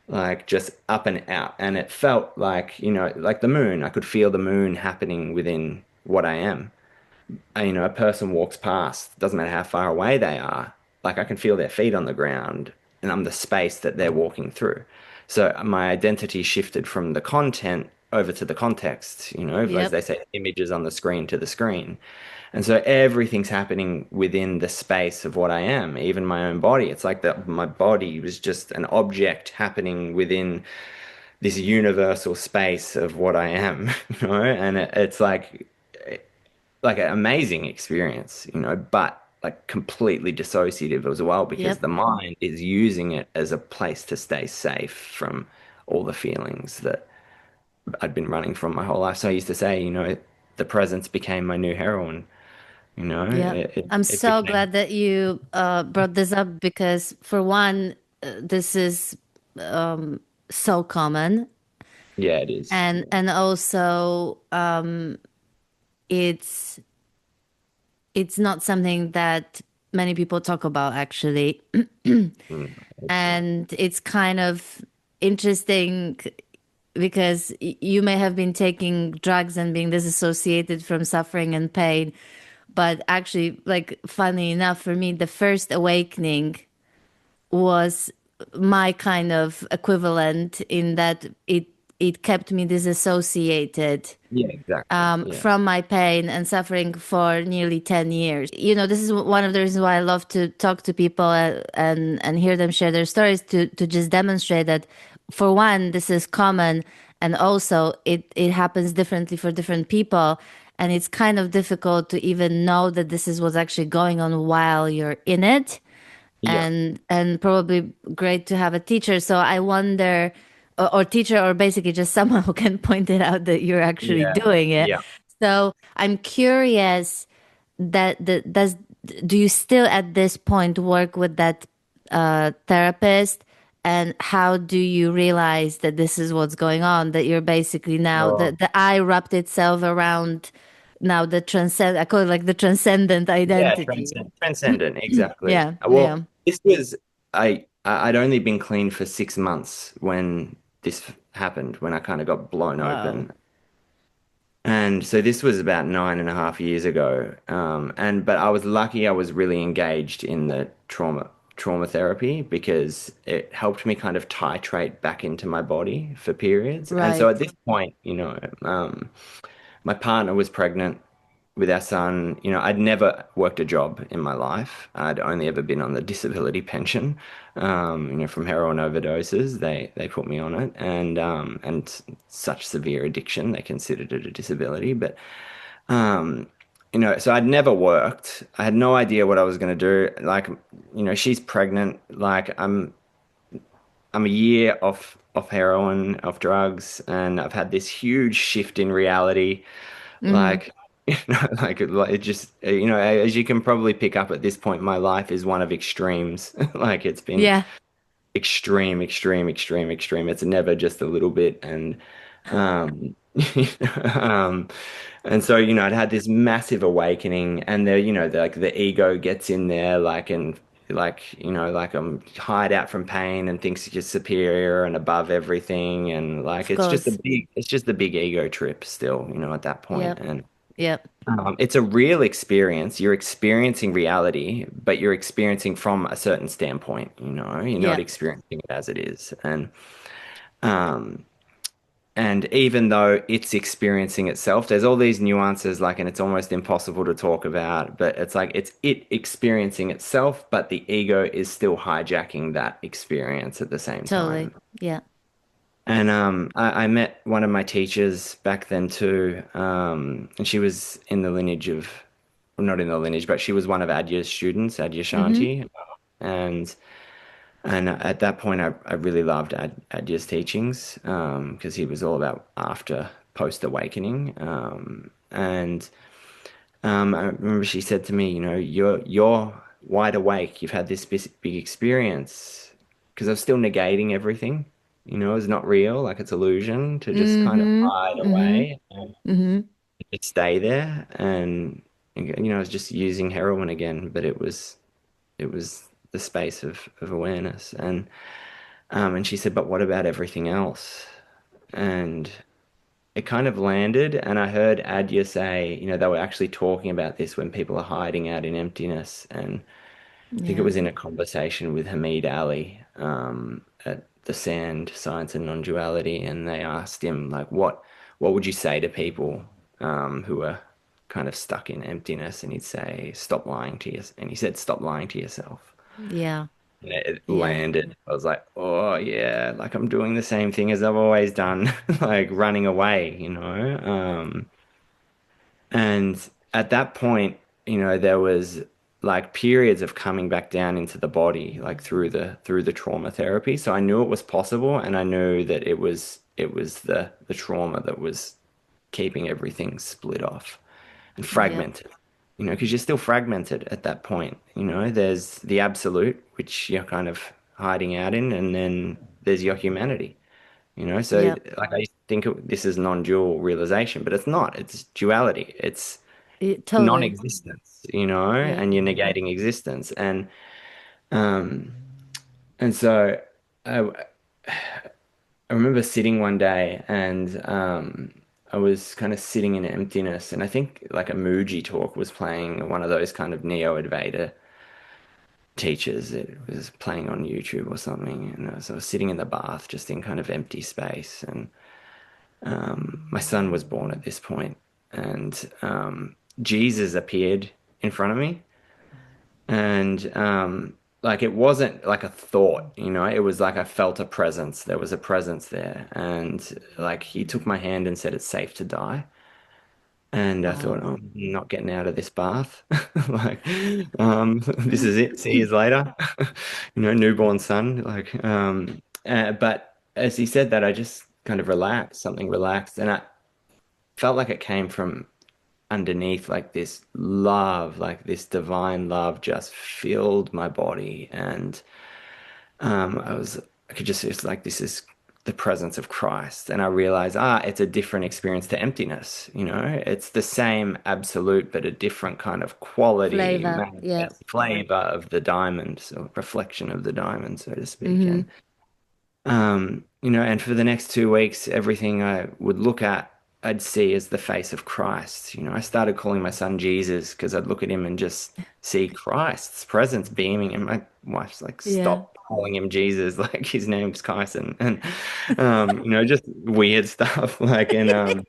like just up and out. And it felt like, like the moon. I could feel the moon happening within what I am. A person walks past, doesn't matter how far away they are, like I can feel their feet on the ground and I'm the space that they're walking through. So my identity shifted from the content over to the context, as Yep. they say, images on the screen to the screen. And so everything's happening within the space of what I am, even my own body. It's like that my body was just an object happening within this universal space of what I am, and it's like an amazing experience, but like completely dissociative as well because Yep. the mind is using it as a place to stay safe from all the feelings that I'd been running from my whole life. So I used to say, the presence became my new heroin, Yeah, I'm it so became, glad that you brought this up because, for one, this is um, so common, yeah, it is. and Yeah. and also it's it's not something that many people talk about actually, Mm, it's not. and it's kind of interesting because you may have been taking drugs and being disassociated from suffering and pain, but actually, like, funny enough, for me, the first awakening was my kind of equivalent in that it kept me disassociated Yeah, exactly. Yeah. from my pain and suffering for nearly 10 years. This is one of the reasons why I love to talk to people and hear them share their stories to just demonstrate that, for one, this is common, and also it happens differently for different people. And it's kind of difficult to even know that this is what's actually going on while you're in it, Yeah. and probably great to have a teacher. So I wonder, or teacher, or basically just someone who can point it out that you're actually Yeah. doing it. Yeah. So I'm curious that does do you still at this point work with that therapist? And how do you realize that this is what's going on? That you're basically now Oh, the I wrapped itself around now the transcend. I call it like the transcendent yeah, identity. transcendent, exactly. Yeah, Well, yeah. this was I'd only been clean for 6 months when this happened, when I kind of got blown Wow. open. And so this was about 9.5 years ago. But I was lucky I was really engaged in the trauma therapy because it helped me kind of titrate back into my body for periods. And so Right. at this point, my partner was pregnant with our son. I'd never worked a job in my life. I'd only ever been on the disability pension, from heroin overdoses. They put me on it, and such severe addiction, they considered it a disability. But Um, so I'd never worked. I had no idea what I was going to do. Like, she's pregnant. Like, I'm a year off heroin, off drugs, and I've had this huge shift in reality. Mm-hmm. Like, like it just, as you can probably pick up at this point, my life is one of extremes. Like, it's been Yeah, extreme, extreme, extreme, extreme. It's never just a little bit. Um, um, and so, I'd had this massive awakening, and like the ego gets in there, like I'm hide out from pain and thinks you're superior and above everything, and like of course. it's just the big ego trip still, at that point. Yep. And Yep. it's a real experience. You're experiencing reality, but you're experiencing from a certain standpoint, you're not Yeah. experiencing it as it is. Um, and even though it's experiencing itself, there's all these nuances, like, and it's almost impossible to talk about, but it's like it's it experiencing itself, but the ego is still hijacking that experience at the same Totally. time. Yeah. And I met one of my teachers back then too, and she was in the lineage of, well, not in the lineage, but she was one of Adya's students, Adya Mm-hmm. Shanti, and at that point I really loved Adya's teachings because he was all about after post awakening, and I remember she said to me, you're wide awake. You've had this big experience because I was still negating everything. It's not real, like it's illusion to just kind of Mm-hmm. hide Mm-hmm. away and Mm-hmm. just stay there. And I was just using heroin again, but it was the space of awareness. And she said, but what about everything else? And it kind of landed, and I heard Adya say, they were actually talking about this when people are hiding out in emptiness. And I think it Yeah. was in a conversation with Hamid Ali at the Sand, Science and Non-Duality, and they asked him, like, what would you say to people who are kind of stuck in emptiness? And he'd say, stop lying to yourself. And he said, stop lying to yourself. Yeah. And it Yeah. landed. I was like, oh yeah, like I'm doing the same thing as I've always done, like running away. And at that point, there was like periods of coming back down into the body, like through the trauma therapy. So I knew it was possible, and I knew that it was the trauma that was keeping everything split off and Yep. fragmented. Because you're still fragmented at that point. There's the absolute, which you're kind of hiding out in, and then there's your humanity. So Yep. like I think this is non-dual realization, but it's not. It's duality. It's Totally. non-existence, Yeah. and you're negating existence. And so I, I remember sitting one day, and I was kind of sitting in emptiness, and I think like a Muji talk was playing, one of those kind of Neo-Advaita teachers. It was playing on YouTube or something, and so I was sitting in the bath, just in kind of empty space, and my son was born at this point, and Jesus appeared in front of me, and like it wasn't like a thought, it was like I felt a presence. There was a presence there, and like he took my hand and said, "It's safe to die." And I thought, Wow. oh, I'm not getting out of this bath. Like, this is it. See you later. Newborn son. Like, but as he said that, I just kind of relaxed, something relaxed, and I felt like it came from underneath, like this love, like this divine love just filled my body. And I could just, it's like this is the presence of Christ. And I realized, it's a different experience to emptiness. It's the same absolute, but a different kind of quality, Flavor. Yeah. manifest flavor of the diamond, so reflection of the diamond, so to speak. Mm-hmm. And for the next 2 weeks, everything I would look at, I'd see as the face of Christ. I started calling my son Jesus because I'd look at him and just see Christ's presence beaming. And my wife's like, Yeah. stop calling him Jesus, like his name's Kyson. And, just weird stuff. Like, and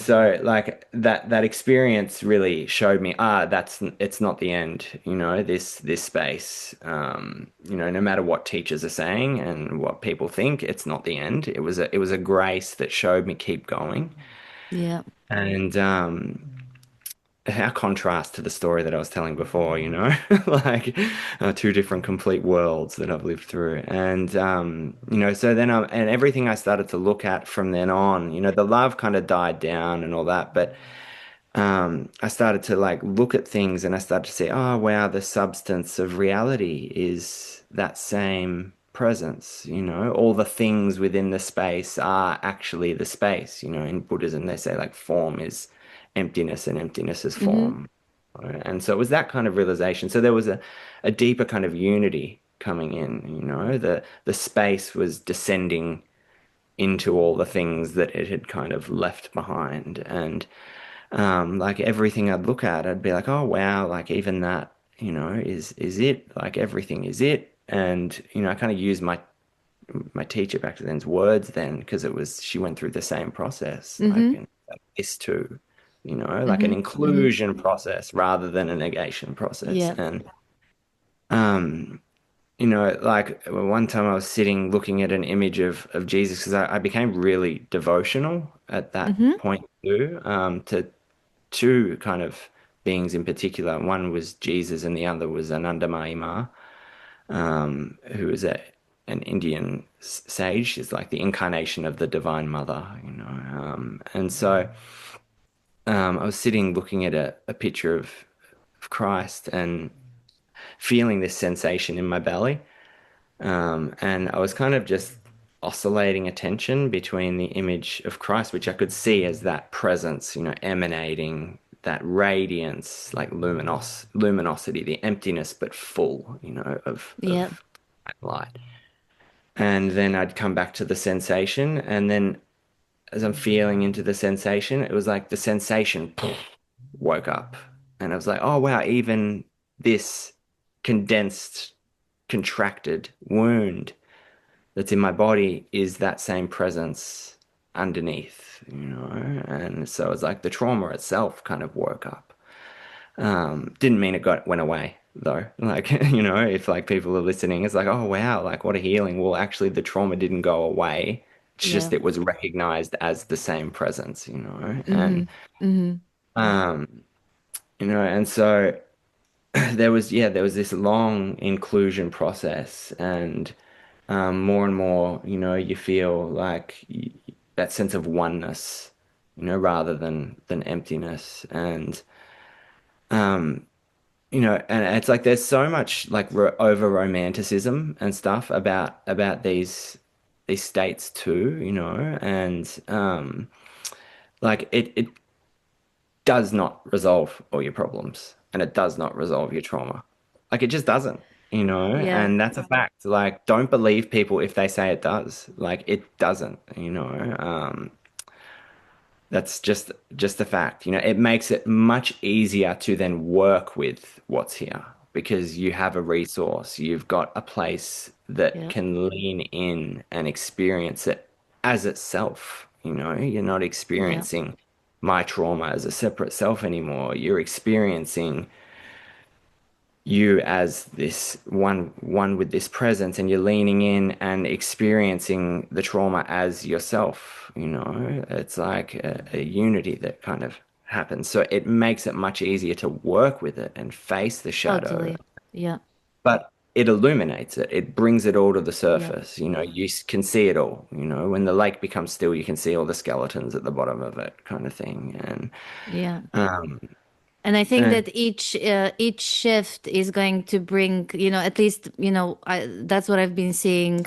so like that experience really showed me, it's not the end, this space, no matter what teachers are saying and what people think, it's not the end. It was a grace that showed me keep going. Yeah. And our contrast to the story that I was telling before, like two different complete worlds that I've lived through. And, so then and everything I started to look at from then on, the love kind of died down and all that. But I started to like look at things and I started to say, oh, wow, the substance of reality is that same presence. All the things within the space are actually the space. In Buddhism, they say like form is emptiness and emptiness is Mm-hmm. form. Right? And so it was that kind of realization. So there was a deeper kind of unity coming in, the space was descending into all the things that it had kind of left behind. And like everything I'd look at, I'd be like, oh wow, like even that, is it. Like everything is it. And I kind of used my teacher back then's words then because she went through the same process, like Mm-hmm. and like this too, like an Mm-hmm. Mm-hmm. inclusion process rather than a negation process. Yeah. And um, like one time I was sitting looking at an image of Jesus because I became really devotional at that Mm-hmm. point too, to two kind of beings in particular. One was Jesus, and the other was Ananda Ma, who is an Indian sage. She's like the incarnation of the Divine Mother, And so I was sitting looking at a picture of Christ and feeling this sensation in my belly. And I was kind of just oscillating attention between the image of Christ, which I could see as that presence, emanating that radiance, like luminosity, the emptiness but full, Yeah. of light. And then I'd come back to the sensation, and then as I'm feeling into the sensation, it was like the sensation woke up, and I was like, oh wow, even this condensed, contracted wound that's in my body is that same presence underneath, And so it's like the trauma itself kind of woke up. Didn't mean it went away though. Like, if like people are listening, it's like, oh wow, like what a healing. Well, actually the trauma didn't go away. It's Yeah. just it was recognized as the same presence, Mm-hmm. Mm-hmm. um, and so there was this long inclusion process and more and more, you feel like that sense of oneness, rather than emptiness. And, and it's like there's so much like over romanticism and stuff about these states too, and like it does not resolve all your problems and it does not resolve your trauma. Like it just doesn't, Yeah. and that's a fact. Like, don't believe people if they say it does. Like it doesn't, that's just a fact. It makes it much easier to then work with what's here because you have a resource, you've got a place that Yeah. can lean in and experience it as itself. You're not Yeah. experiencing my trauma as a separate self anymore. You're experiencing you as this one with this presence, and you're leaning in and experiencing the trauma as yourself. It's like a unity that kind of happens, so it makes it much easier to work with it and face the shadow, Totally. Yeah. but it illuminates it brings it all to the Yeah. surface. Can see it all. When the lake becomes still, you can see all the skeletons at the bottom of it, kind of thing. And Yeah. um And I think and that each shift is going to bring, at least, that's what I've been seeing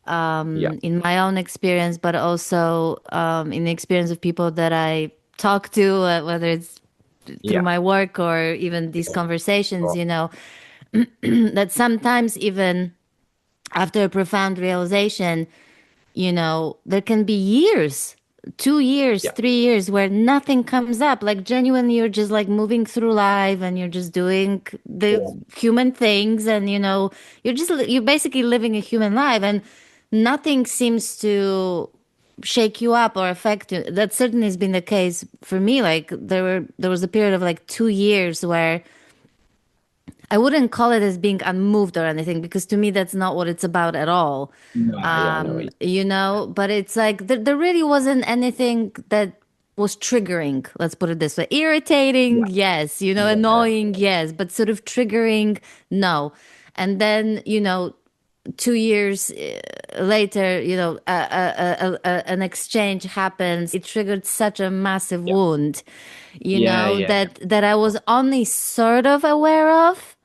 yeah, in my own experience, but also in the experience of people that I talk to, whether it's through yeah, my work or even these conversations, sure. that sometimes even after a profound realization, there can be years, 2 years, Yeah, 3 years where nothing comes up. Like genuinely, you're just like moving through life and you're just doing the sure. human things and, you're basically living a human life and nothing seems to shake you up or affect you. That certainly has been the case for me. Like there was a period of like 2 years where I wouldn't call it as being unmoved or anything because to me that's not what it's about at all. No, yeah, I know what you. But it's like there really wasn't anything that. was triggering, let's put it this way. Irritating, Yeah. yes, Yeah. annoying, yes, but sort of triggering, no. And then, 2 years later, an exchange happens. It triggered such a massive Yeah. wound, Yeah. Yeah. that I was only sort of aware of,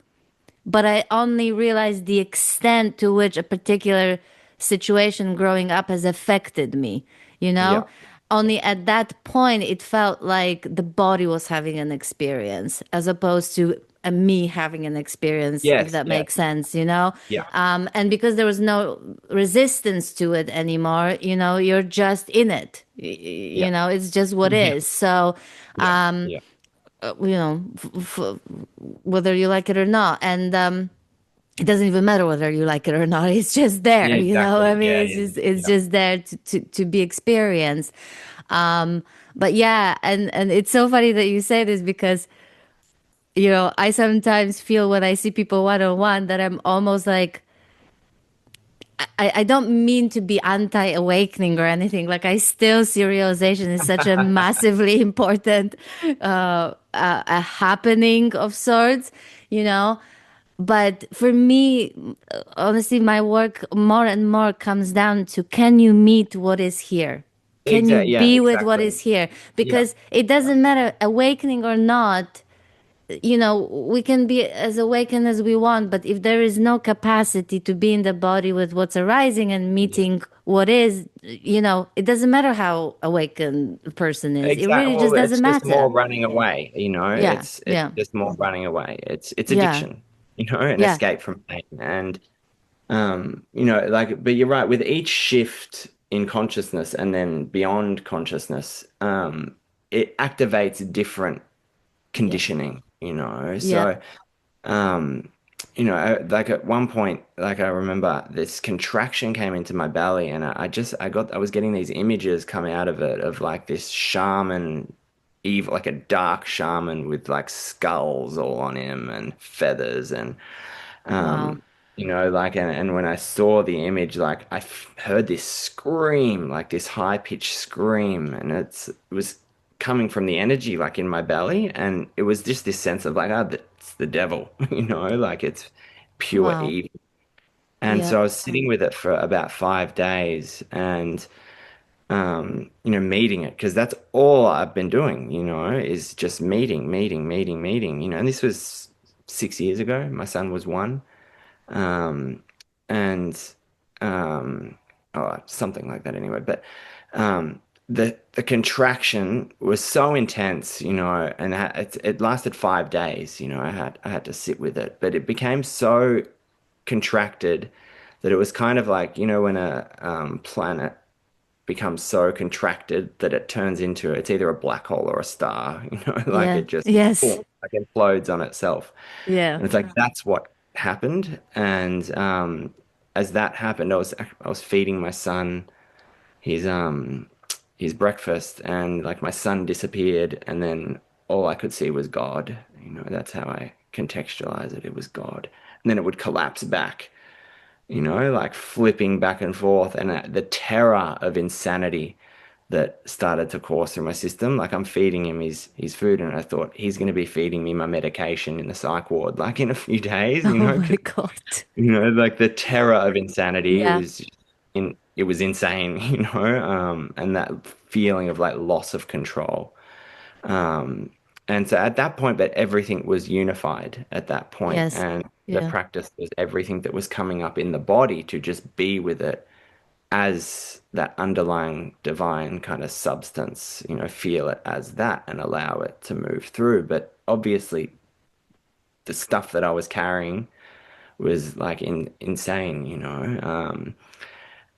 but I only realized the extent to which a particular situation growing up has affected me, you know? Yeah. Only at that point, it felt like the body was having an experience as opposed to me having an experience, if Yes. that Yes. makes sense, you know? Yeah. And because there was no resistance to it anymore, you're just in it. Yeah. It's just what Yeah. is. So, Yeah. Yeah. whether you like it or not. And it doesn't even matter whether you like it or not. It's just there, Yeah. I Exactly. mean, Yeah. it's Yeah. just it's Yeah. just there to be experienced. But yeah, and it's so funny that you say this because I sometimes feel when I see people one on one that I'm almost like I don't mean to be anti-awakening or anything. Like I still see realization is such a massively important a happening of sorts, you know. But for me, honestly, my work more and more comes down to can you meet what is here? Can you Exactly. Yeah. be with what is Exactly. here? Yeah. Because it doesn't matter awakening or not, we can be as awakened as we want, but if there is no capacity to be in the body with what's arising and Yeah. meeting what is, it doesn't matter how awakened a person is. It Exactly. really Well, just doesn't it's just matter. more running away, Yeah, it's yeah, just more running away. It's yeah, addiction, an yeah, escape from pain. And but you're right, with each shift in consciousness and then beyond consciousness, it activates different yeah, conditioning, yeah. So um, like at one point, like I remember this contraction came into my belly, and I was getting these images coming out of it of like this shaman, evil, like a dark shaman with like skulls all on him and feathers, and Wow, um, and when I saw the image, like heard this scream, like this high pitched scream, and it was coming from the energy like in my belly, and it was just this sense of like, oh, it's the devil, like it's pure wow, evil. And yeah, so I was sitting with it for about 5 days, and meeting it, because that's all I've been doing, is just meeting, meeting, meeting, meeting, and this was 6 years ago. My son was one. Um, and something like that anyway. But um, the contraction was so intense, and it lasted 5 days. I had to sit with it, but it became so contracted that it was kind of like, when a planet becomes so contracted that it turns into it's either a black hole or a star, like yeah, it just yes, boom, like implodes on itself. yeah, And it's like that's what happened. And as that happened, I was feeding my son his his breakfast, and like my son disappeared, and then all I could see was God. That's how I contextualize it. It was God. And then it would collapse back, like flipping back and forth, and the terror of insanity that started to course through my system. Like I'm feeding him his food, and I thought he's going to be feeding me my medication in the psych ward, like in a few days, oh my 'cause, God, like the terror of insanity yeah, it was insane, and that feeling of like loss of control. Um, and so at that point, but everything was unified at that point, yes, and the yeah, practice was everything that was coming up in the body to just be with it as that underlying divine kind of substance, feel it as that and allow it to move through. But obviously, the stuff that I was carrying was like insane,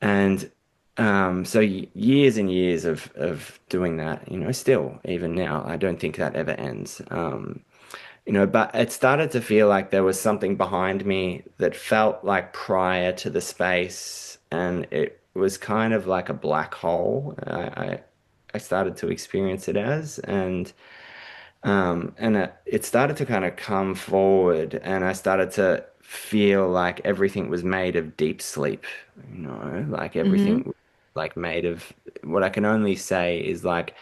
and so years and years of doing that, still even now, I don't think that ever ends. But it started to feel like there was something behind me that felt like prior to the space, and it was kind of like a black hole. I started to experience it as, and it started to kind of come forward, and I started to feel like everything was made of deep sleep, like mm-hmm. everything like made of what I can only say is like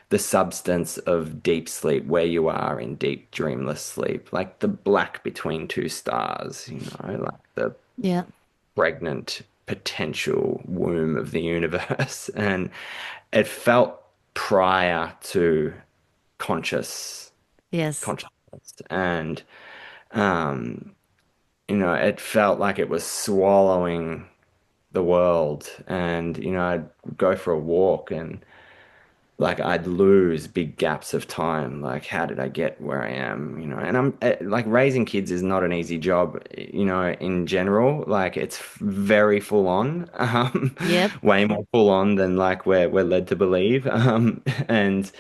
the substance of deep sleep, where you are in deep dreamless sleep, like the black between two stars, like the Yeah. pregnant potential womb of the universe. And it felt prior to conscious Yes. consciousness. And it felt like it was swallowing the world. And, I'd go for a walk and like I'd lose big gaps of time. Like, how did I get where I am? And I'm like raising kids is not an easy job, in general. Like, it's very full on, Yep. way more full on than like we're led to believe. And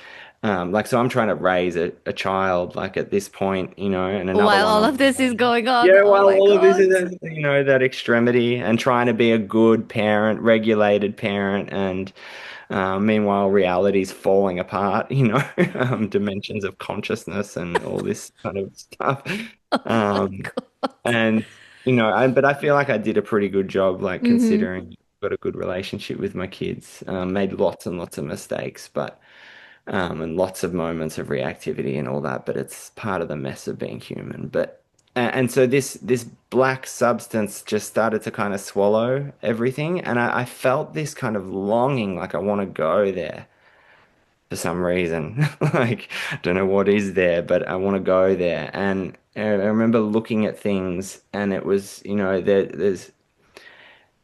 like, so I'm trying to raise a child like at this point, and another While one all on of this is going on. yeah, Oh well, my all of this God. is, that extremity and trying to be a good parent, regulated parent, and meanwhile, reality's falling apart, dimensions of consciousness and all this kind of stuff. Um, and, but I feel like I did a pretty good job, like Hmm. considering I've got a good relationship with my kids. Made lots and lots of mistakes, and lots of moments of reactivity and all that, but it's part of the mess of being human. And so this black substance just started to kind of swallow everything, and I felt this kind of longing, like I want to go there for some reason. Like, I don't know what is there, but I want to go there. And I remember looking at things, and it was, it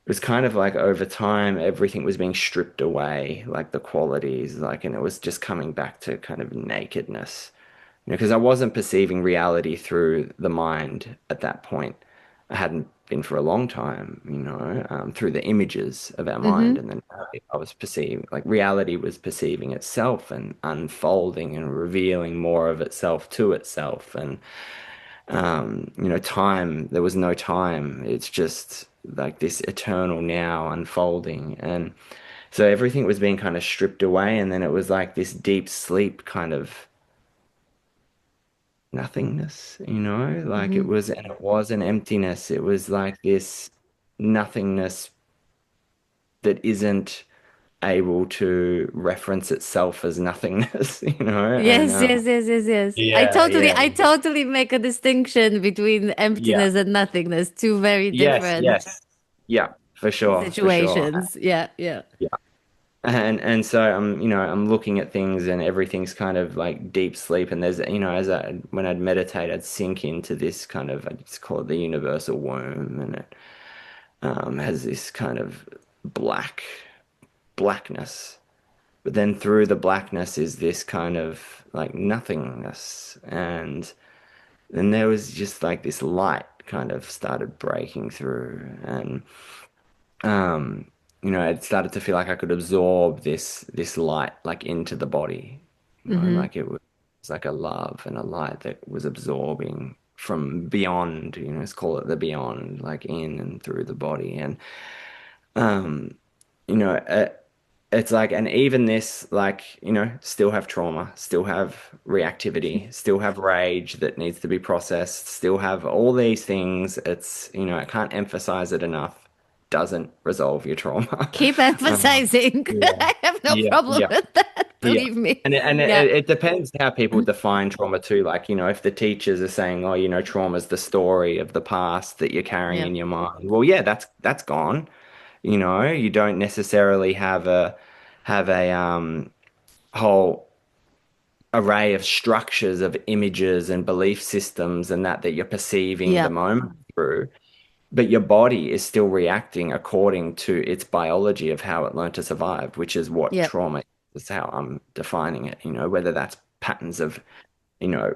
was kind of like over time, everything was being stripped away, like the qualities, like, and it was just coming back to kind of nakedness, because I wasn't perceiving reality through the mind at that point. I hadn't been for a long time, through the images of our mind. Hmm. And then I was perceiving, like reality was perceiving itself and unfolding and revealing more of itself to itself. And time, there was no time. It's just like this eternal now unfolding. And so everything was being kind of stripped away. And then it was like this deep sleep kind of nothingness, like Hmm. it was an emptiness. It was like this nothingness that isn't able to reference itself as nothingness, and Yes, yes, yes, yes, yes. yeah, I yeah. totally make a distinction between Yeah. emptiness and nothingness, two very Yes, different yes. Yeah, for sure, for sure. situations. Yeah, yeah. Yeah. And so I'm looking at things and everything's kind of like deep sleep, and there's as when I'd meditate I'd sink into this kind of, I just call it the universal womb, and it has this kind of blackness, but then through the blackness is this kind of like nothingness, and then there was just like this light kind of started breaking through, and it started to feel like I could absorb this light like into the body, Hmm. like it was like a love and a light that was absorbing from beyond, let's call it the beyond, like in and through the body. And you know, it's like, and even this, like, still have trauma, still have reactivity, still have rage that needs to be processed, still have all these things. It's, I can't emphasize it enough. Doesn't resolve your trauma. Keep Um, emphasizing. yeah, I have no yeah, problem yeah, with that. yeah. Believe me. And Yeah. it depends how people define trauma too. Like, if the teachers are saying, oh, trauma's the story of the past that you're carrying Yeah. in your mind. Well, yeah, that's gone. You don't necessarily have a whole array of structures of images and belief systems and that you're perceiving the Yeah. moment through, but your body is still reacting according to its biology of how it learned to survive, which is what Yeah. trauma is, how I'm defining it, whether that's patterns of,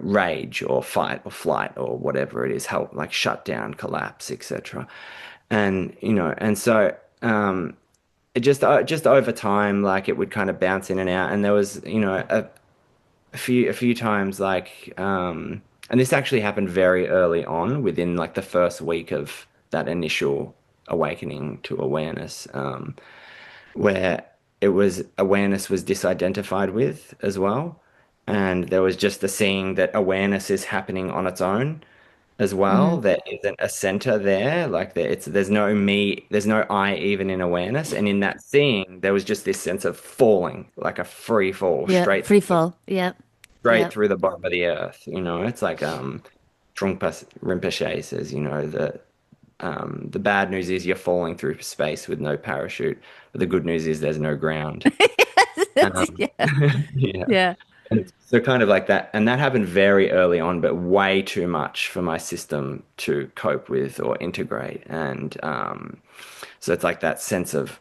rage or fight or flight or whatever it is, how like shut down, collapse, etc. And, and so it just over time, like it would kind of bounce in and out. And there was, a few times like and this actually happened very early on within like the first week of that initial awakening to awareness, where it was awareness was disidentified with as well, and there was just the seeing that awareness is happening on its own, as well. Hmm. There isn't a center there. Like there's no me, there's no I even in awareness. And in that seeing, there was just this sense of falling, like a free fall Yeah, free fall. Yeah, straight yeah. through the bottom of the earth. It's like Trungpa Rinpoche says, the bad news is you're falling through space with no parachute. But the good news is there's no ground. Um, Yeah, yeah. yeah. And so kind of like that, and that happened very early on, but way too much for my system to cope with or integrate. And so it's like that sense of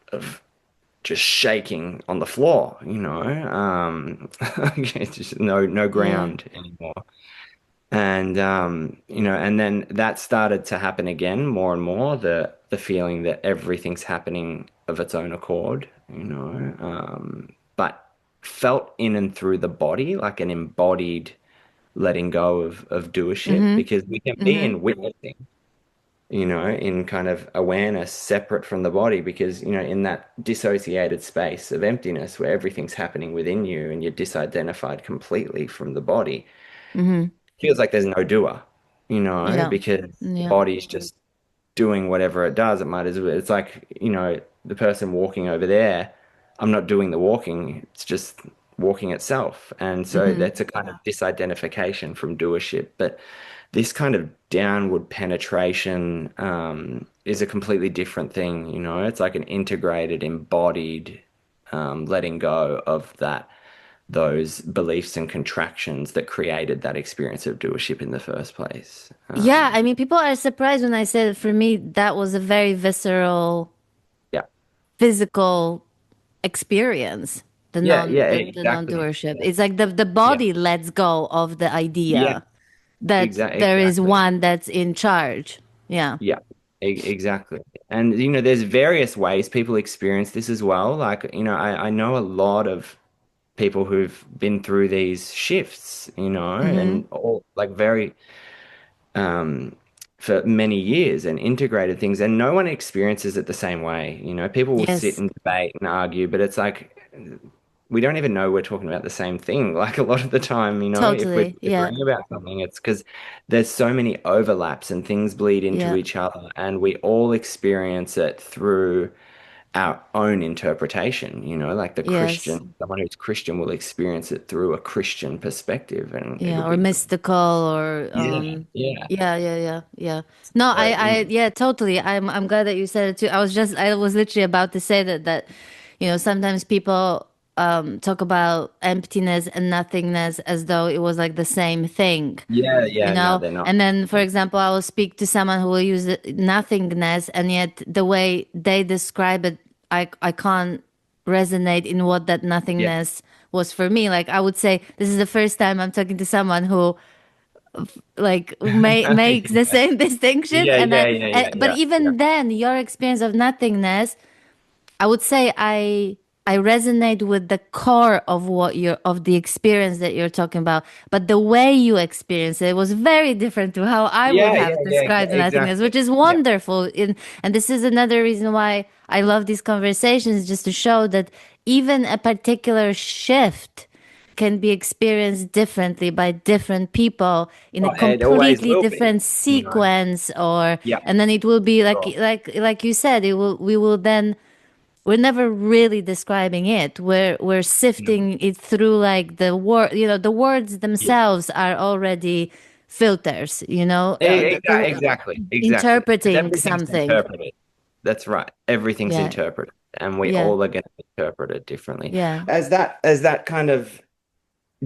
just shaking on the floor, it's just no Yeah. ground anymore. And and then that started to happen again more and more, the feeling that everything's happening of its own accord, but felt in and through the body, like an embodied letting go of doership, Mm-hmm. because we can be Mm-hmm. in witnessing, in kind of awareness separate from the body, because, in that dissociated space of emptiness where everything's happening within you and you're disidentified completely from the body, Mm-hmm. feels like there's no doer, Yeah. because the Yeah. body's just doing whatever it does. It might as well. It's like, the person walking over there, I'm not doing the walking, it's just walking itself. And so Mm-hmm. that's a kind of disidentification from doership. But this kind of downward penetration is a completely different thing, It's like an integrated, embodied letting go of those beliefs and contractions that created that experience of doership in the first place. Yeah, I mean, people are surprised when I said for me that was a very visceral, Yeah. physical experience. Yeah, The exactly. non-doership. Yeah. It's like the Yeah. body lets go of the Yeah. idea that there is Exactly. one that's in charge. Yeah. Yeah. Exactly. And there's various ways people experience this as well. Like, I know a lot of people who've been through these shifts, Mm-hmm. and all like very for many years and integrated things, and no one experiences it the same way. People will sit Yes, and debate and argue, but it's like we don't even know we're talking about the same thing. Like a lot of the time, if we're totally. Yeah. disagreeing about something, it's because there's so many overlaps and things bleed into Yeah. each other, and we all experience it through our own interpretation, like Yes. someone who's Christian will experience it through a Christian perspective, and it'll Yeah, or be, mystical or yeah. yeah, yeah, yeah, yeah. No, So, yeah, totally. I'm glad that you said it too. I was literally about to say that sometimes people talk about emptiness and nothingness as though it was like the same thing, yeah, yeah, no, they're not. And then, for example, I will speak to someone who will use nothingness, and yet the way they describe it, I can't resonate in what that Yeah. nothingness was for me. Like I would say, this is the first time I'm talking to someone who makes the same distinction, Yeah, and yeah, yeah, yeah, but yeah, yeah. even then, your experience of nothingness, I would say I resonate with the core of what you're of the experience that you're talking about, but the way you experience it was very different to how I would Yeah, yeah, have yeah, described nothingness, which exactly. is Yeah. wonderful. And this is another reason why I love these conversations, just to show that even a particular shift can be experienced differently by different people in a Oh, it always completely will be, different sequence, or Yeah, and then it will be sure. like you said, it will we will then we're never really describing it. We're No. sifting it through like the word, the words Yeah. themselves are already filters, Exactly, exactly. Because interpreting everything's something. interpreted. That's right. Everything's Yeah, interpreted, and we yeah, all are going to interpret it differently. yeah, As that kind of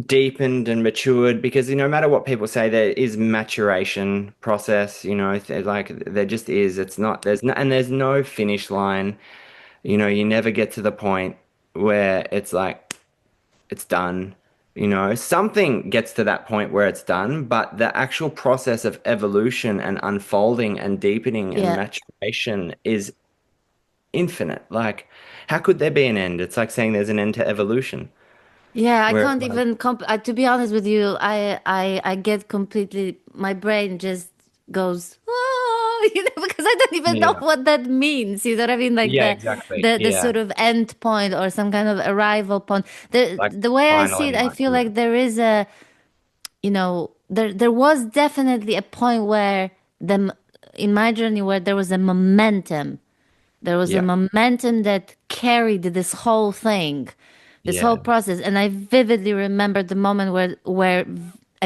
deepened and matured, because no matter what people say, there is maturation process, like there just is. It's not there's no finish line. You never get to the point where it's like it's done. Something gets to that point where it's done, but the actual process of evolution and unfolding and deepening and yeah. maturation is infinite. Like, how could there be an end? It's like saying there's an end to evolution, Yeah, I where it's can't like, even to be honest with you, I get completely, my brain just goes, oh, because I don't even know yeah, what that means. You know what I mean? Like yeah, exactly. the Yeah, sort of end point or some kind of arrival point. like The way I see it, I feel finalizing. like there is a, there was definitely a point where the in my journey where there was a momentum. There was a Yeah. momentum that carried this whole thing, this whole Yeah. process. And I vividly remember the moment where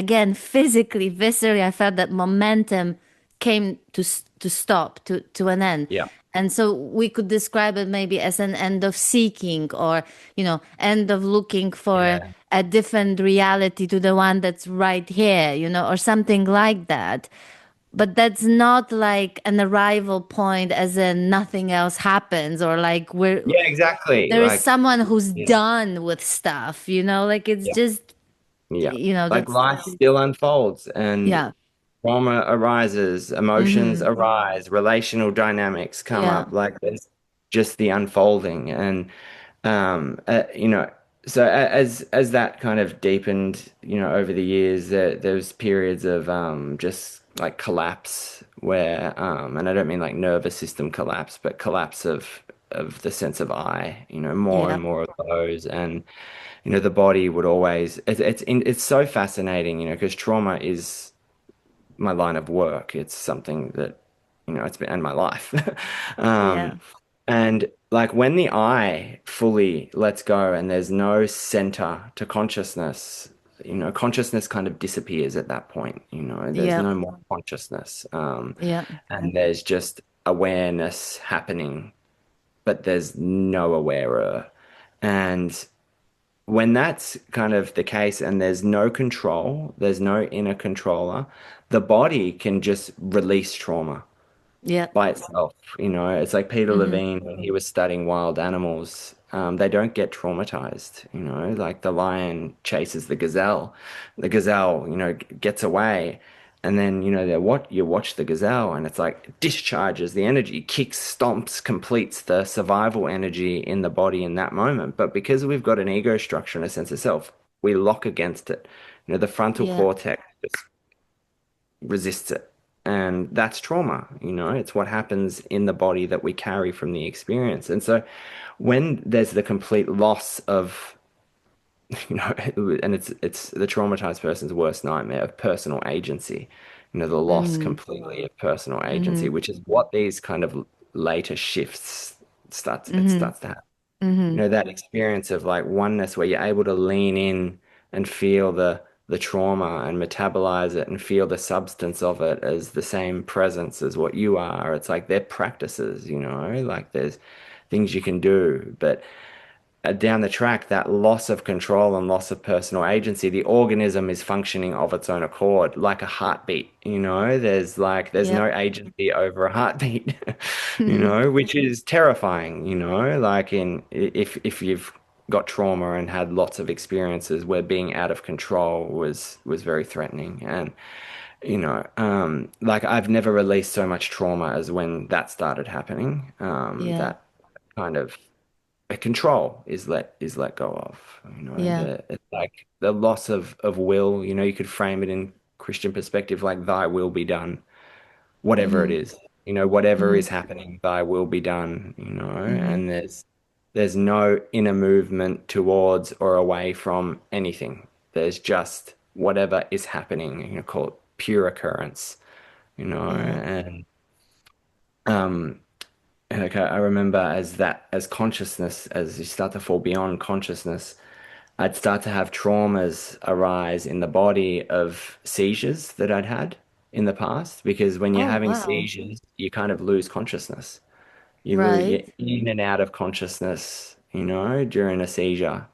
again, physically, viscerally, I felt that momentum came to stop, to an end. Yeah. And so we could describe it maybe as an end of seeking or, end of looking for Yeah. a different reality to the one that's right here, or something like that. But that's not like an arrival point, as in nothing else happens, or like Yeah, exactly. there is Like, someone who's yeah. done with stuff, like it's Yeah. just, Yeah. Like that's, life still unfolds and yeah. trauma arises, emotions Mm-hmm. arise, relational dynamics come Yeah. up. Like there's just the unfolding. And, you know, so as that kind of deepened, over the years, there was periods of just like collapse where, and I don't mean like nervous system collapse, but collapse of the sense of I, more Yeah. and more of those. And the body would always it's so fascinating, because trauma is my line of work. It's something that it's been in my life. Yeah. um and like when the I fully lets go and there's no center to consciousness, consciousness kind of disappears at that point. There's Yeah. no more consciousness, Yeah. and there's just awareness happening, but there's no awarer. And when that's kind of the case and there's no control, there's no inner controller, the body can just release trauma Yeah. by itself. It's like Peter Mm-hmm. Levine when he was studying wild animals. They don't get traumatized. Like the lion chases the gazelle. The gazelle, gets away. And then, what you watch the gazelle and it's like discharges the energy, kicks, stomps, completes the survival energy in the body in that moment. But because we've got an ego structure and a sense of self, we lock against it. The frontal Yeah. cortex resists it. And that's trauma, it's what happens in the body that we carry from the experience. And so when there's the complete loss of, and it's the traumatized person's worst nightmare of personal agency, the loss Mm-hmm. completely of personal agency, Mm-hmm. which is what these kind of later shifts Mm-hmm. starts to happen. Mm-hmm. That experience of like oneness where you're able to lean in and feel the trauma and metabolize it and feel the substance of it as the same presence as what you are. It's like they're practices, like there's things you can do, but down the track, that loss of control and loss of personal agency, the organism is functioning of its own accord, like a heartbeat. There's Yeah. no agency over a heartbeat, Mm-hmm. which is terrifying. Like if you've got trauma and had lots of experiences where being out of control was very threatening. And like I've never released so much trauma as when that started happening. Yeah. That kind of control is let go of. Yeah. It's like the loss of will. You could frame it in Christian perspective, like thy will be done, whatever it Mm-hmm. is. Whatever Mm-hmm. is happening, thy will be done. Mm-hmm. And there's no inner movement towards or away from anything. There's just whatever is happening. Call it pure occurrence. Yeah. And um and like I remember as consciousness, as you start to fall beyond consciousness, I'd start to have traumas arise in the body of seizures that I'd had in the past. Because when you're Oh, having wow. seizures, you kind of lose consciousness. You're Right. in and out of consciousness, during a seizure.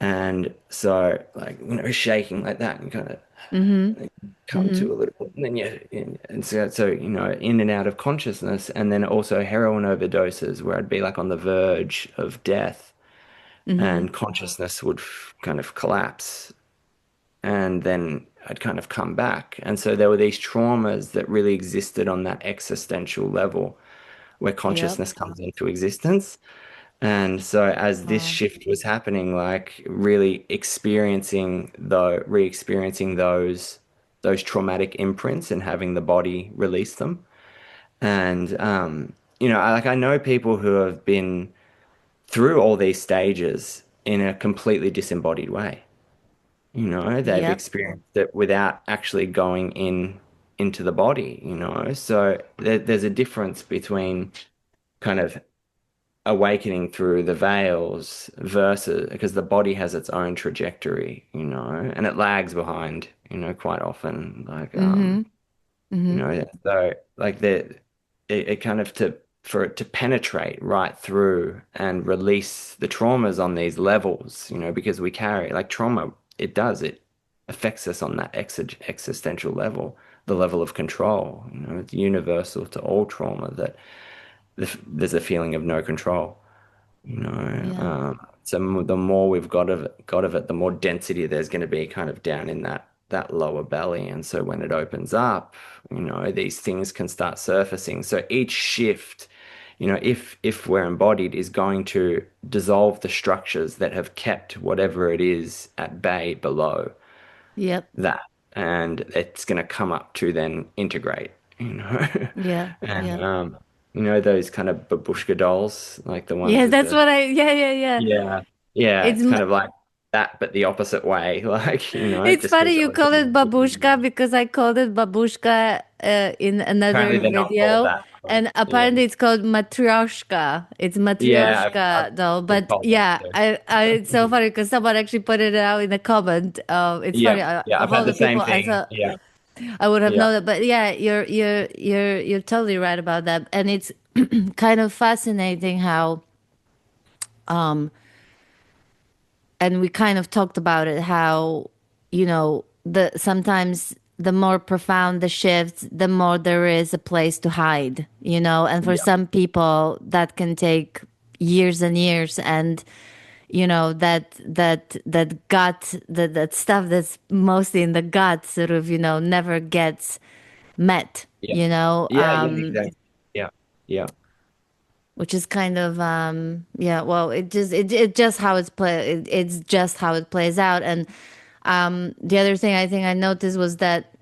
And so, like, shaking like that and kind of Mm-hmm. come Mm-hmm. to a little, and then and so in and out of consciousness, and then also heroin overdoses where I'd be like on the verge of death, Mm-hmm. and consciousness would kind of collapse, and then I'd kind of come back, and so there were these traumas that really existed on that existential level where Yep. consciousness comes into existence. And so as this Wow. shift was happening, like really re-experiencing those traumatic imprints and having the body release them. And I know people who have been through all these stages in a completely disembodied way. they've Yep. experienced it without actually going into the body. So there's a difference between kind of awakening through the veils versus because the body has its own trajectory, and it lags behind, quite often. Mm-hmm. Mm-hmm. So like it kind of to for it to penetrate right through and release the traumas on these levels, because we carry like trauma, it affects us on that existential level, the level of control, it's universal to all trauma that there's a feeling of no control. Yeah. So the more we've got of it, the more density there's going to be kind of down in that lower belly. And so when it opens up, these things can start surfacing. So each shift, if we're embodied, is going to dissolve the structures that have kept whatever it is at bay below Yep. that. And it's going to come up to then integrate. Yeah. And Yeah. those kind of babushka dolls, like the ones Yeah, with that's the what yeah, yeah, yeah. yeah. Yeah, It's it's kind of like that, but the opposite way. it's Just funny because it you was call it babushka because I called it babushka in apparently another they're not called video, that. But and yeah. apparently it's called matryoshka. It's Yeah, I've matryoshka doll, been but told that yeah, too. it's so funny because someone actually put it out in a comment. It's Yeah, funny yeah, of I've all had the the people same I thing. thought Yeah, I would have yeah, known that, but yeah, you're totally right about that, and it's kind of fascinating how and we kind of talked about it how the sometimes the more profound the shift, the more there is a place to hide, and for yeah, some people that can take years and years, and that gut, that stuff that's mostly in the gut sort of never gets met yeah, yeah, yeah, exactly. Yeah, yeah, which is kind of yeah, well, it just how it's just how it plays out. And the other thing I think I noticed was that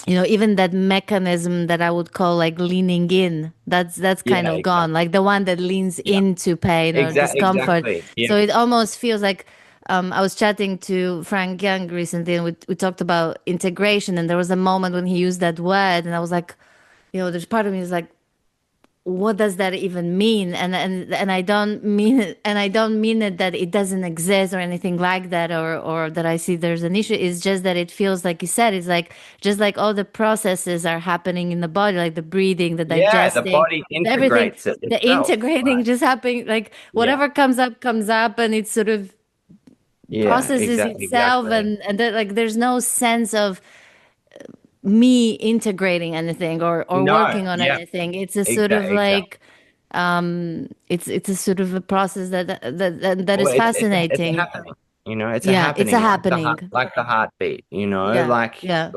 even that mechanism that I would call like leaning in, that's kind yeah, of exactly. gone, like the one that leans Yeah, into pain or discomfort. exactly. So Yeah, it almost feels like I was chatting to Frank Young recently, and we talked about integration, and there was a moment when he used that word, and I was like, there's part of me is like, what does that even mean? And I don't mean it, and I don't mean it that it doesn't exist or anything like that, or that I see there's an issue. It's just that it feels like you said, it's like just like all the processes are happening in the body, like the breathing, the yeah, the digesting, body everything, integrates it the itself. integrating Right. just happening, like Yeah, whatever comes up, and it sort of yeah, processes itself, exactly. and that, like there's no sense of me integrating anything or No, working on yeah, anything. It's a sort of exactly. like it's a sort of a process that Well, is it's a fascinating. happening. It's a Yeah, it's a happening like the happening. heartbeat. Yeah, yeah,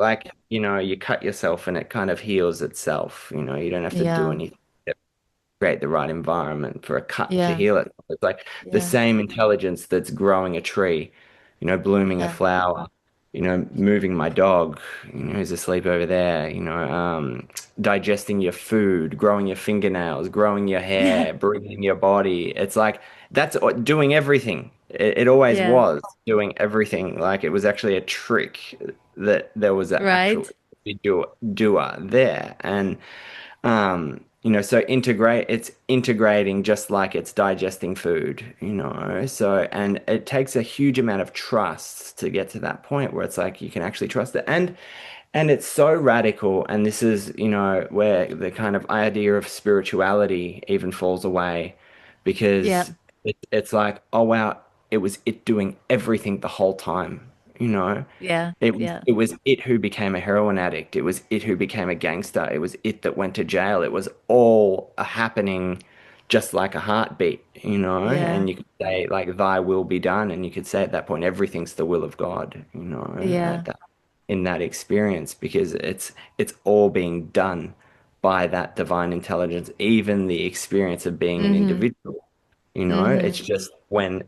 You cut yourself and it kind of heals itself. You don't have to do yeah, anything to create the right environment for a cut to yeah, heal it. It's like the yeah, same intelligence that's growing a tree, blooming a yeah, flower, moving my dog, who's asleep over there, digesting your food, growing your fingernails, growing your yeah, hair, breathing your body. It's like that's doing everything. It always yeah. was doing everything. Like it was actually a trick that there was an actual Right? doer there. So it's integrating just like it's digesting food. So, and it takes a huge amount of trust to get to that point where it's like you can actually trust it. And it's so radical. And this is, where the kind of idea of spirituality even falls away Yeah, because it's like, oh wow, it was it doing everything the whole time, you know. yeah, It was yeah, it was it who became a heroin addict. It was it who became a gangster. It was it that went to jail. It was all a happening just like a heartbeat. yeah, And you could say like thy will be done. And you could say at that point everything's the will of God, at yeah. that in that experience because it's all being done by that divine intelligence, even the experience of being an Mm-hmm. individual. It's Mm-hmm. just when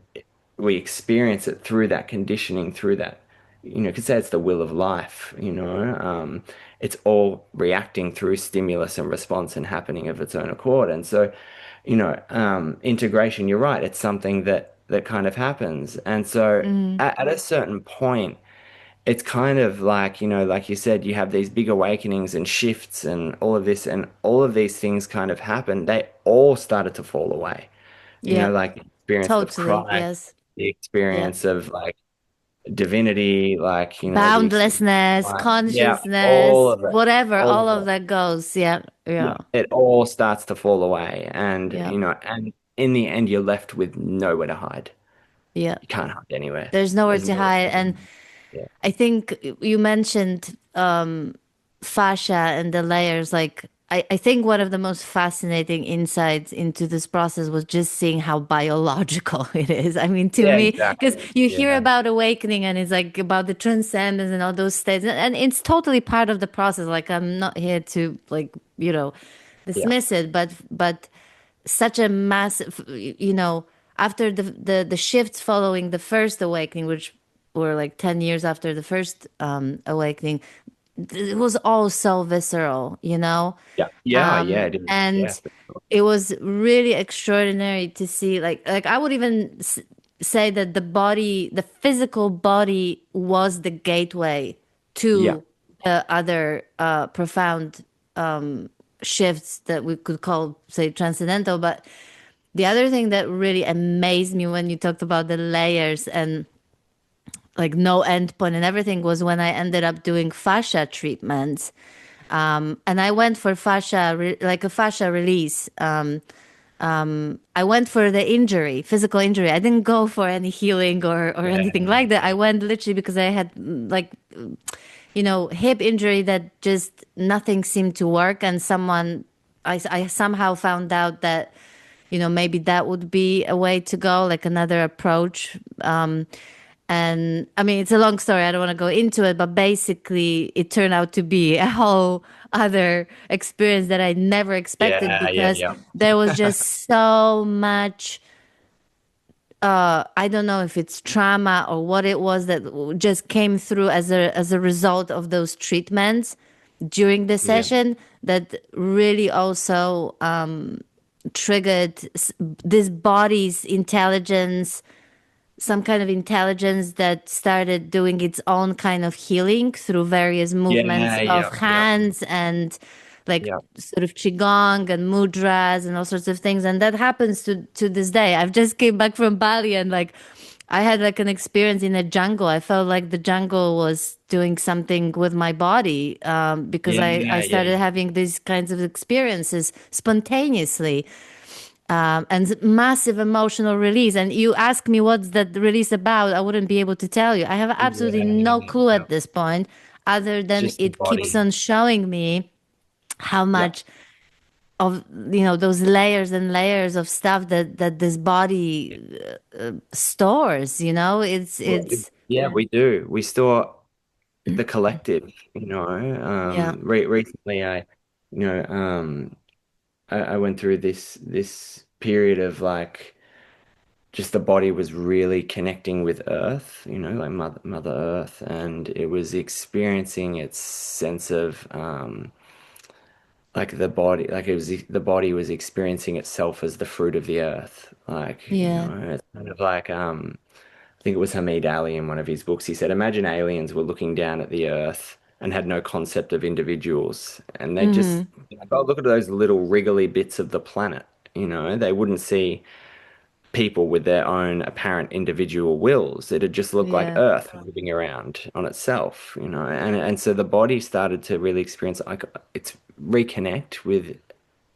we experience it through that conditioning, through that, could say it's the will of life. It's all reacting through stimulus and response and happening of its own accord. And so, integration, you're right, it's something that kind of happens. And so Mm-hmm. at a certain point, it's kind of like, like you said, you have these big awakenings and shifts and all of this, and all of these things kind of happen. They all started to fall away. Yeah, Like the experience of totally. Christ, Yes. the Yeah. experience of like divinity, like, the experience, Boundlessness, yeah, all consciousness, of it, whatever, all all of of it. that goes. Yeah. Yeah, Yeah. it all starts to fall away. And, Yeah. and in the end, you're left with nowhere to hide. Yeah. You can't hide anywhere. There's nowhere There's to no, hide. And yeah, I think you mentioned fascia and the layers. Like, I think one of the most fascinating insights into this process was just seeing how biological it is. I mean, to yeah, me, because exactly. you hear Yeah, about awakening and it's like about the transcendence and all those states, and it's totally part of the process. Like, I'm not here to like, yeah, dismiss it, but such a massive, after the shifts following the first awakening, which were like 10 years after the first awakening, it was all so visceral. yeah, yeah, yeah, it is. Yeah, And it was really extraordinary to see, like I would even say that the physical body was the gateway yeah, to the other profound shifts that we could call, say, transcendental. But the other thing that really amazed me when you talked about the layers and like no end point and everything was when I ended up doing fascia treatments. And I went for like a fascia release. I went for the injury, physical injury. I didn't go for any healing or anything yeah, like that. I went literally because I had like, hip injury that just nothing seemed to work. And I somehow found out that, maybe that would be a way to go, like another approach. And I mean, it's a long story. I don't want to go into it, but basically, it turned out to be a whole other experience that I never expected yeah, yeah, because yeah, there was just so much. I don't know if it's trauma or what it was that just came through as a result of those treatments during the yeah, session that really also triggered this body's intelligence, some kind of intelligence that started doing its own kind of healing through various movements yeah, of yeah, yeah, hands and like yeah, sort of qigong and mudras and all sorts of things. And that happens to this day. I've just came back from Bali and like I had like an experience in a jungle. I felt like the jungle was doing something with my body because I yeah, started yeah, having these kinds of experiences spontaneously, and massive emotional release. And you ask me what's that release about, I wouldn't be able to tell you. I have absolutely yeah, no yeah, clue yeah. at this point, other than Just the it keeps body. on showing me how Yeah. much of those layers and layers of stuff that this body stores. Well, It's yeah, we do. We store the collective, yeah, Recently you know, um, I went through this period of like just the body was really connecting with Earth, like Mother Earth, and it was experiencing its sense of like the body, like the body was experiencing itself as the fruit of the earth. Like, yeah, it's kind of like I think it was Hamid Ali in one of his books. He said, imagine aliens were looking down at the earth and had no concept of individuals. And they just, hmm, oh, look at those little wriggly bits of the planet. They wouldn't see people with their own apparent individual wills. It'd just look like yeah, Earth moving around on itself, and so the body started to really experience like it's reconnect with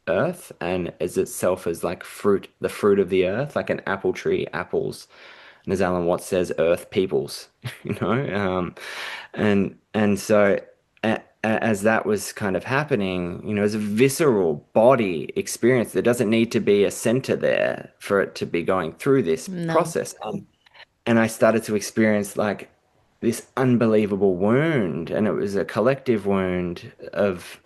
Earth and as itself as like fruit, the fruit of the earth, like an apple tree, apples. And as Alan Watts says, Earth peoples, you know. And so as that was kind of happening, as a visceral body experience, there doesn't need to be a center there for it to be going through this no, process. And I started to experience like this unbelievable wound, and it was a collective wound of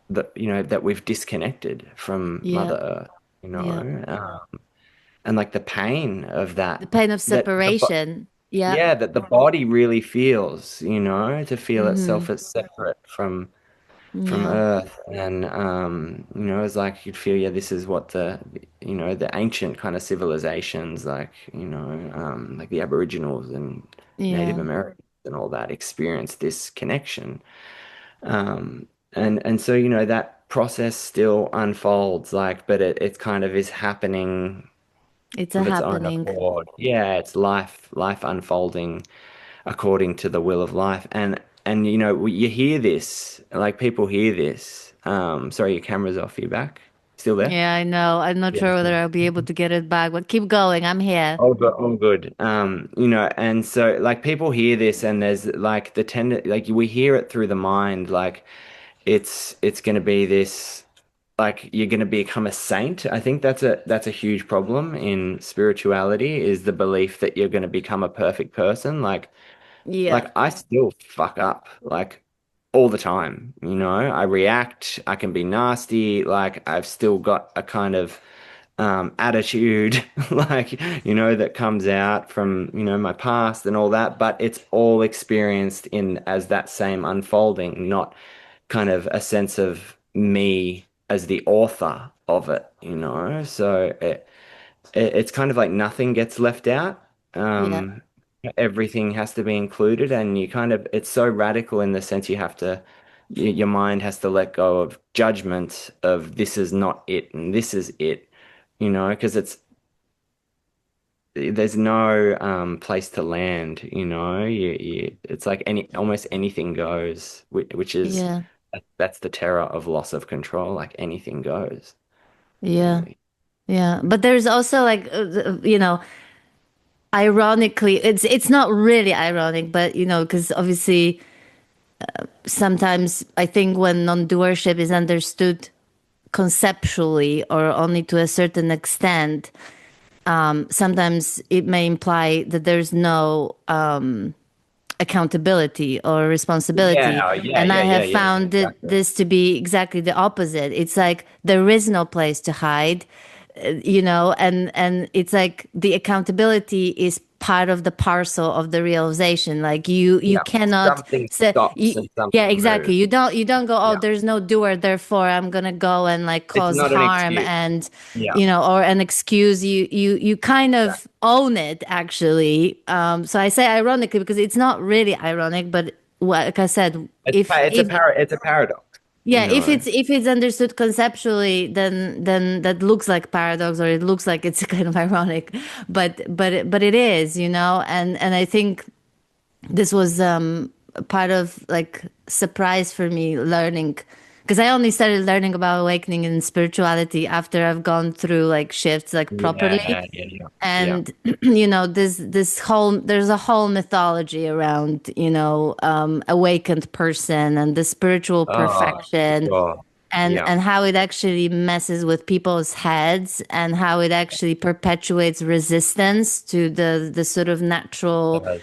that we've disconnected from yeah, Mother Earth, you yeah. know, and like the pain of The that, pain of that the separation. Yeah. yeah, that the body really feels, to feel Mm-hmm. itself as separate from Yeah. Earth, and it's like you'd feel, yeah, this is what the ancient kind of civilizations, like like the Aboriginals and Native Yeah. Americans and all that experience this connection. And so, you know, that process still unfolds, like, but it kind of is happening It's a of its own happening. accord. Yeah, it's life unfolding according to the will of life. And you know, you hear this, like people hear this. Sorry, your camera's off, you back? Still there? Yeah, I know. I'm not Yeah. sure whether I'll be able to get it back, but keep going. I'm here. All good, all good. You know, and so like people hear this and there's like like we hear it through the mind, like it's gonna be this like you're gonna become a saint. I think that's a huge problem in spirituality is the belief that you're gonna become a perfect person. Yeah. Like I still fuck up like all the time, you know. I react, I can be nasty, like I've still got a kind of attitude like, you know, that comes out from, you know, my past and all that, but it's all experienced in as that same unfolding, not kind of a sense of me as the author of it, you know. So it's kind of like nothing gets left out. Yeah. Um, Everything has to be included, and you kind of it's so radical in the sense you have to your mind has to let go of judgment of this is not it and this is it, you know, because there's no place to land, you know. It's like almost anything goes, which is Yeah. that's the terror of loss of control. Like anything goes, Yeah. really. Yeah. But there's also like, ironically, it's not really ironic, but because obviously sometimes I think when non-doership is understood conceptually or only to a certain extent, sometimes it may imply that there's no accountability or responsibility. And I have Yeah, found exactly. this to be exactly the opposite. It's like there is no place to hide, and it's like the accountability is part of the parcel of the realization. Like you Yeah, cannot something say, stops and yeah, something exactly. moves. You don't go, oh, Yeah, there's no doer, therefore I'm gonna go and like it's cause not an harm, excuse. and Yeah, or an excuse. You kind of exactly. own it, actually. So I say ironically because it's not really ironic, but like I said, if It's a paradox, you yeah, if know. it's understood conceptually, then that looks like paradox, or it looks like it's kind of ironic, but it is, and I think this was part of like surprise for me learning, because I only started learning about awakening and spirituality after I've gone through like shifts like properly. Yeah. Yeah. And this whole there's a whole mythology around awakened person and the spiritual Oh, for perfection, sure. Yeah. and how it actually messes with people's heads, and how it actually perpetuates resistance to the sort of natural Uh,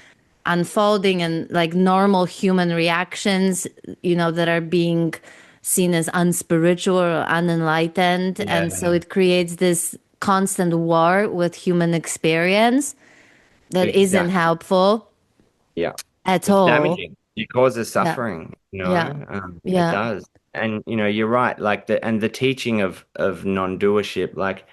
unfolding and like normal human reactions, that are being seen as unspiritual or unenlightened. And so yeah, it creates this constant war with human experience that isn't exactly. helpful Yeah. at It's all. damaging. It causes Yeah, suffering, you yeah, know. It yeah, does. And you know, you're right. Like the teaching of non-doership, like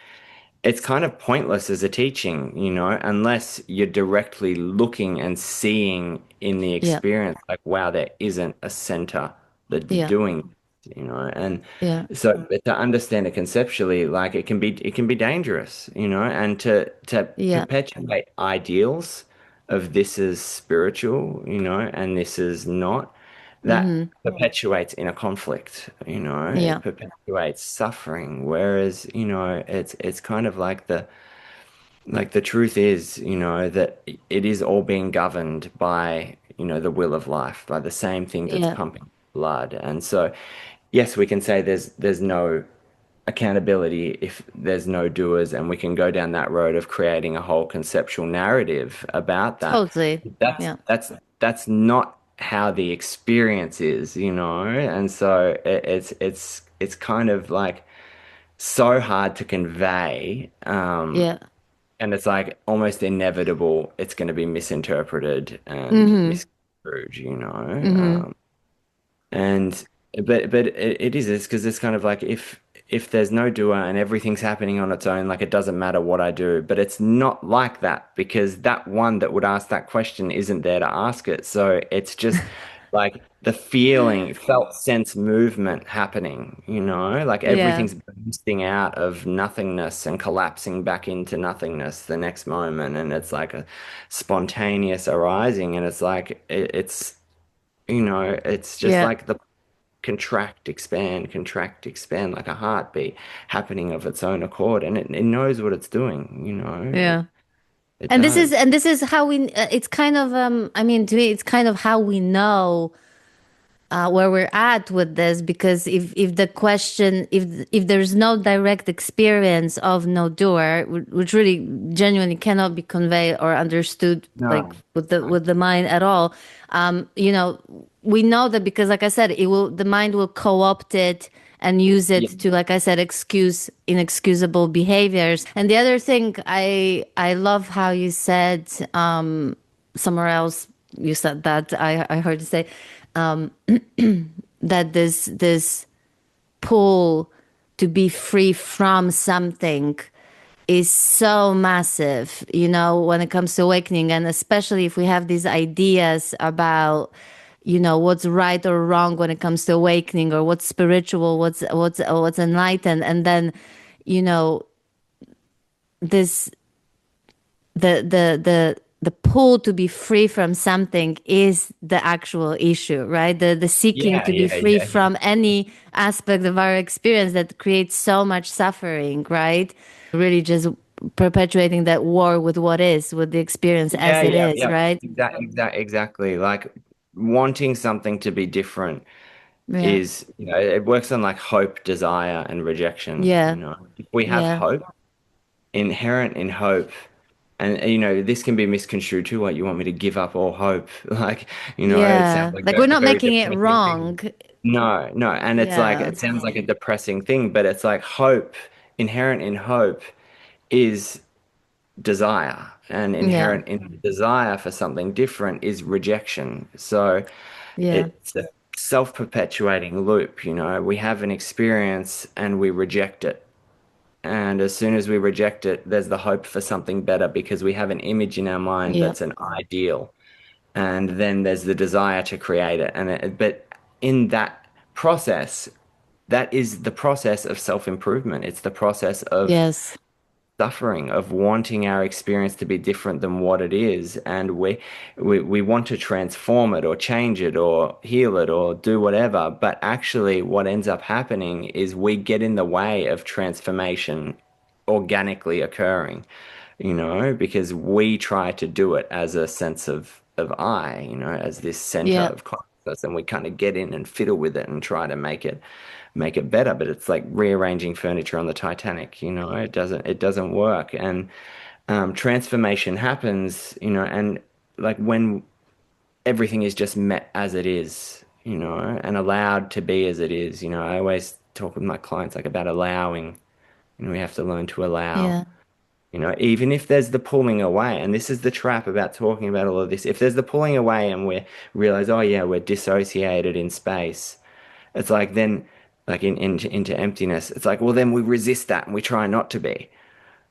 it's kind of pointless as a teaching, you know, unless you're directly looking and seeing in the yeah, experience, like, wow, there isn't a center that's yeah, doing, you know, and yeah, so but to understand it conceptually, like it can be dangerous, you know, and to yeah. perpetuate ideals of this is spiritual, you know, and this is not, that Mm-hmm. perpetuates inner conflict, you know, it Yeah, perpetuates suffering. Whereas, you know, it's kind of like the truth is, you know, that it is all being governed by, you know, the will of life, by the same thing that's yeah, pumping blood. And so, yes, we can say there's no accountability if there's no doers, and we can go down that road of creating a whole conceptual narrative about that. totally. That's Yeah, that's that's not how the experience is, you know, and so it's kind of like so hard to convey, yeah. and it's like almost inevitable it's going to be misinterpreted and Mm-hmm. misconstrued, you know. Mm-hmm. And but it is it's because it's kind of like if there's no doer and everything's happening on its own, like it doesn't matter what I do. But it's not like that because that one that would ask that question isn't there to ask it. So it's just like the feeling, felt sense movement happening, like Yeah. everything's bursting out of nothingness and collapsing back into nothingness the next moment. And it's like a spontaneous arising. And it's like, it's just Yeah. like the contract, expand like a heartbeat happening of its own accord. And it knows what it's doing, Yeah. it And this is does. and this is how we it's kind of I mean to me it's kind of how we know where we're at with this, because if the question, if there's no direct experience of no doer, which really genuinely cannot be conveyed or understood like No. with the mind at all, we know that because like I said, the mind will co-opt it and use it Yeah. to, like I said, excuse inexcusable behaviors. And the other thing, I love how you said somewhere else, you said that I heard you say that this pull to be free from something is so massive, when it comes to awakening. And especially if we have these ideas about, what's right or wrong when it comes to awakening, or what's spiritual, what's enlightened. And then, you know, this the pull to be free from something is the actual issue, right? The seeking Yeah, to be yeah, free yeah, yeah. from any aspect of our experience that creates so much suffering, right? Really just perpetuating that war with what is, with the experience as Yeah, it yeah, is, yeah. right? Exactly. Like wanting something to be different Yeah. is, it works on like hope, desire, and rejection, Yeah. If we have Yeah. hope, inherent in hope, and this can be misconstrued too, like you want me to give up all hope. Like, it sounds Yeah. like Like we're a not very making it depressing wrong. thing. No, no, and it's like Yeah. it sounds like a depressing thing, but it's like hope, inherent in hope is desire, and Yeah. inherent in desire for something different is rejection. So Yeah. it's a self-perpetuating loop, we have an experience and we reject it. And as soon as we reject it, there's the hope for something better because we have an image in our mind Yeah. that's an ideal. And then there's the desire to create it. But in that process, that is the process of self-improvement. It's the process of Yes. suffering, of wanting our experience to be different than what it is, and we want to transform it or change it or heal it or do whatever. But actually what ends up happening is we get in the way of transformation organically occurring, because we try to do it as a sense of I, as this center Yeah. of consciousness, and we kind of get in and fiddle with it and try to make it better. But it's like rearranging furniture on the Titanic, it doesn't work. And transformation happens, and like when everything is just met as it is, and allowed to be as it is. I always talk with my clients like about allowing. We have to learn to allow. Yeah. Even if there's the pulling away, and this is the trap about talking about all of this. If there's the pulling away and we realize, oh yeah, we're dissociated in space, it's like then, like into emptiness. It's like, well, then we resist that and we try not to be,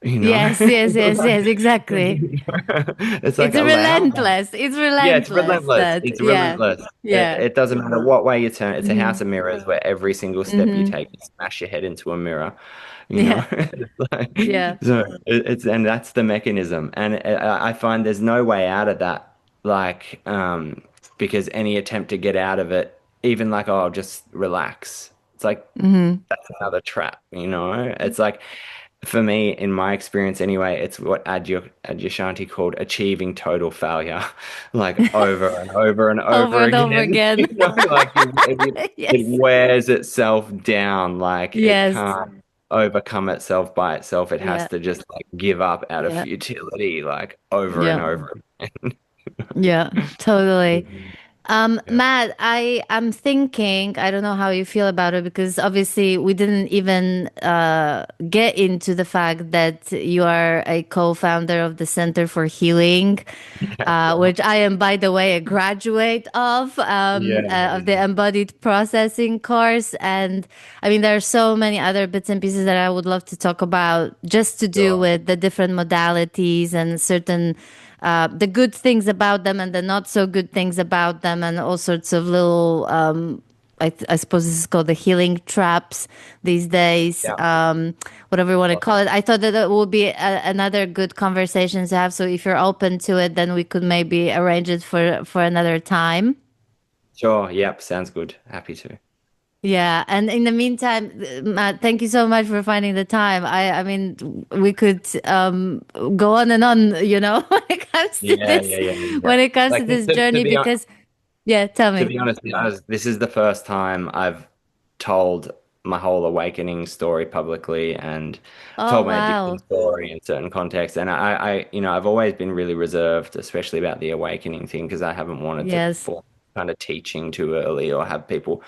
you know? Yes, yes, yes, Like, yes, exactly. it's like It's allow that. relentless. It's Yeah, it's relentless relentless. that, It's yeah. relentless. It, Yeah. it doesn't matter what way you turn. It's a house Hmm. of mirrors where every single step you Hmm. take, you smash your head into a mirror. Yeah. It's like, Yeah. so it's and that's the mechanism. And I find there's no way out of that. Like, because any attempt to get out of it, even like, oh, I'll just relax. It's like Hmm. that's another trap. It's like for me, in my experience anyway, it's what Adyashanti called achieving total failure, like over and over and Over over and over again. again. Like it Yes. wears itself down, like it Yes. can't overcome itself by itself. It has Yeah. to just like give up out of Yeah. futility, like over and Yeah. over. Yeah. Totally. Yeah. Matt, I'm thinking, I don't know how you feel about it because obviously we didn't even get into the fact that you are a co-founder of the Center for Healing, Yeah, sure. which I am, by the way, a graduate Yeah, of the Embodied processing course. And I mean, there are so many other bits and pieces that I would love to talk about just to do sure. with the different modalities and certain the good things about them and the not so good things about them, and all sorts of little, I suppose this is called the healing traps these days, Yeah. whatever you want to call Awesome. it. I thought that it would be another good conversation to have. So if you're open to it, then we could maybe arrange it for another time. Sure. Yep. Sounds good. Happy to. Yeah, and in the meantime, Matt, thank you so much for finding the time. I mean, we could go on and on, when it comes to Yeah, this, yeah, yeah, yeah. when it comes to Like this to journey, be honest. because yeah, tell To me. be honest, this is the first time I've told my whole awakening story publicly and Oh told my addiction wow, story in certain contexts. And I've always been really reserved, especially about the awakening thing, because I haven't wanted to yes, form kind of teaching too early or have people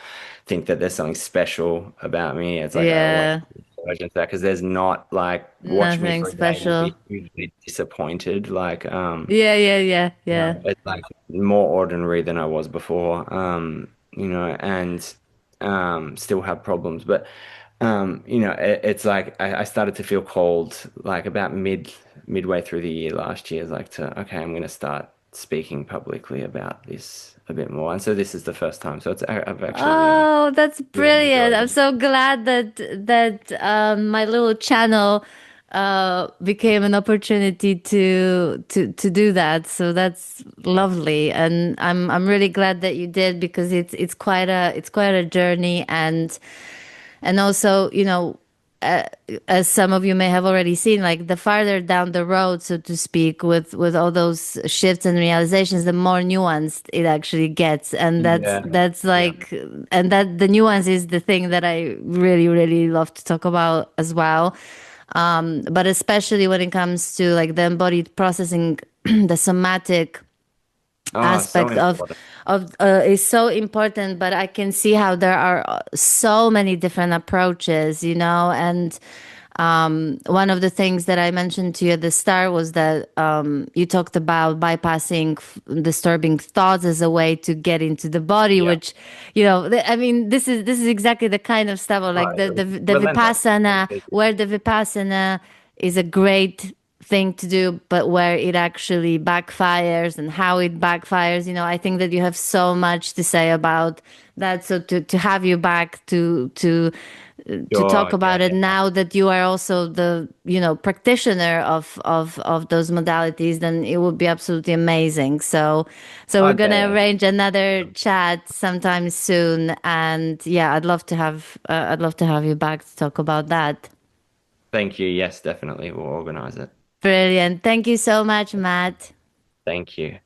think that there's something special about me. It's like I don't want yeah, to urge into that because there's not like watch me nothing for a day and special. be hugely disappointed. Like Yeah, yeah, yeah, yeah. it's like more ordinary than I was before, and still have problems. But it's like I started to feel called like about midway through the year last year, like to okay, I'm going to start speaking publicly about this a bit more. And so this is the first time. So I've actually Oh, that's really brilliant. enjoyed I'm it. so glad that my little channel became an opportunity to do that. So that's lovely. And I'm really glad that you did because it's quite a journey, and also, uh, as some of you may have already seen, like the farther down the road, so to speak, with all those shifts and realizations, the more nuanced it actually gets, and that's Yeah, that's yeah. like, and that the nuance is the thing that I really really love to talk about as well. But especially when it comes to like the embodied processing, the somatic Oh, so aspect important. of is so important, but I can see how there are so many different approaches, and one of the things that I mentioned to you at the start was that you talked about bypassing disturbing thoughts as a way to get into the body, Yeah. which, I mean, this is exactly the kind of stuff, or Oh, like the relentless. vipassana, where the vipassana is a great thing to do, but where it actually backfires and how it backfires. I think that you have so much to say about that. So to have you back to talk Sure. about Yeah, it yeah. now that you are also the practitioner of those modalities, then it would be absolutely amazing. So Oh, we're gonna damn. arrange another chat sometime soon, and yeah, I'd love to have you back to talk about that. Thank you. Yes, definitely. We'll organize it. Brilliant. Thank you so much, Matt. Thank you.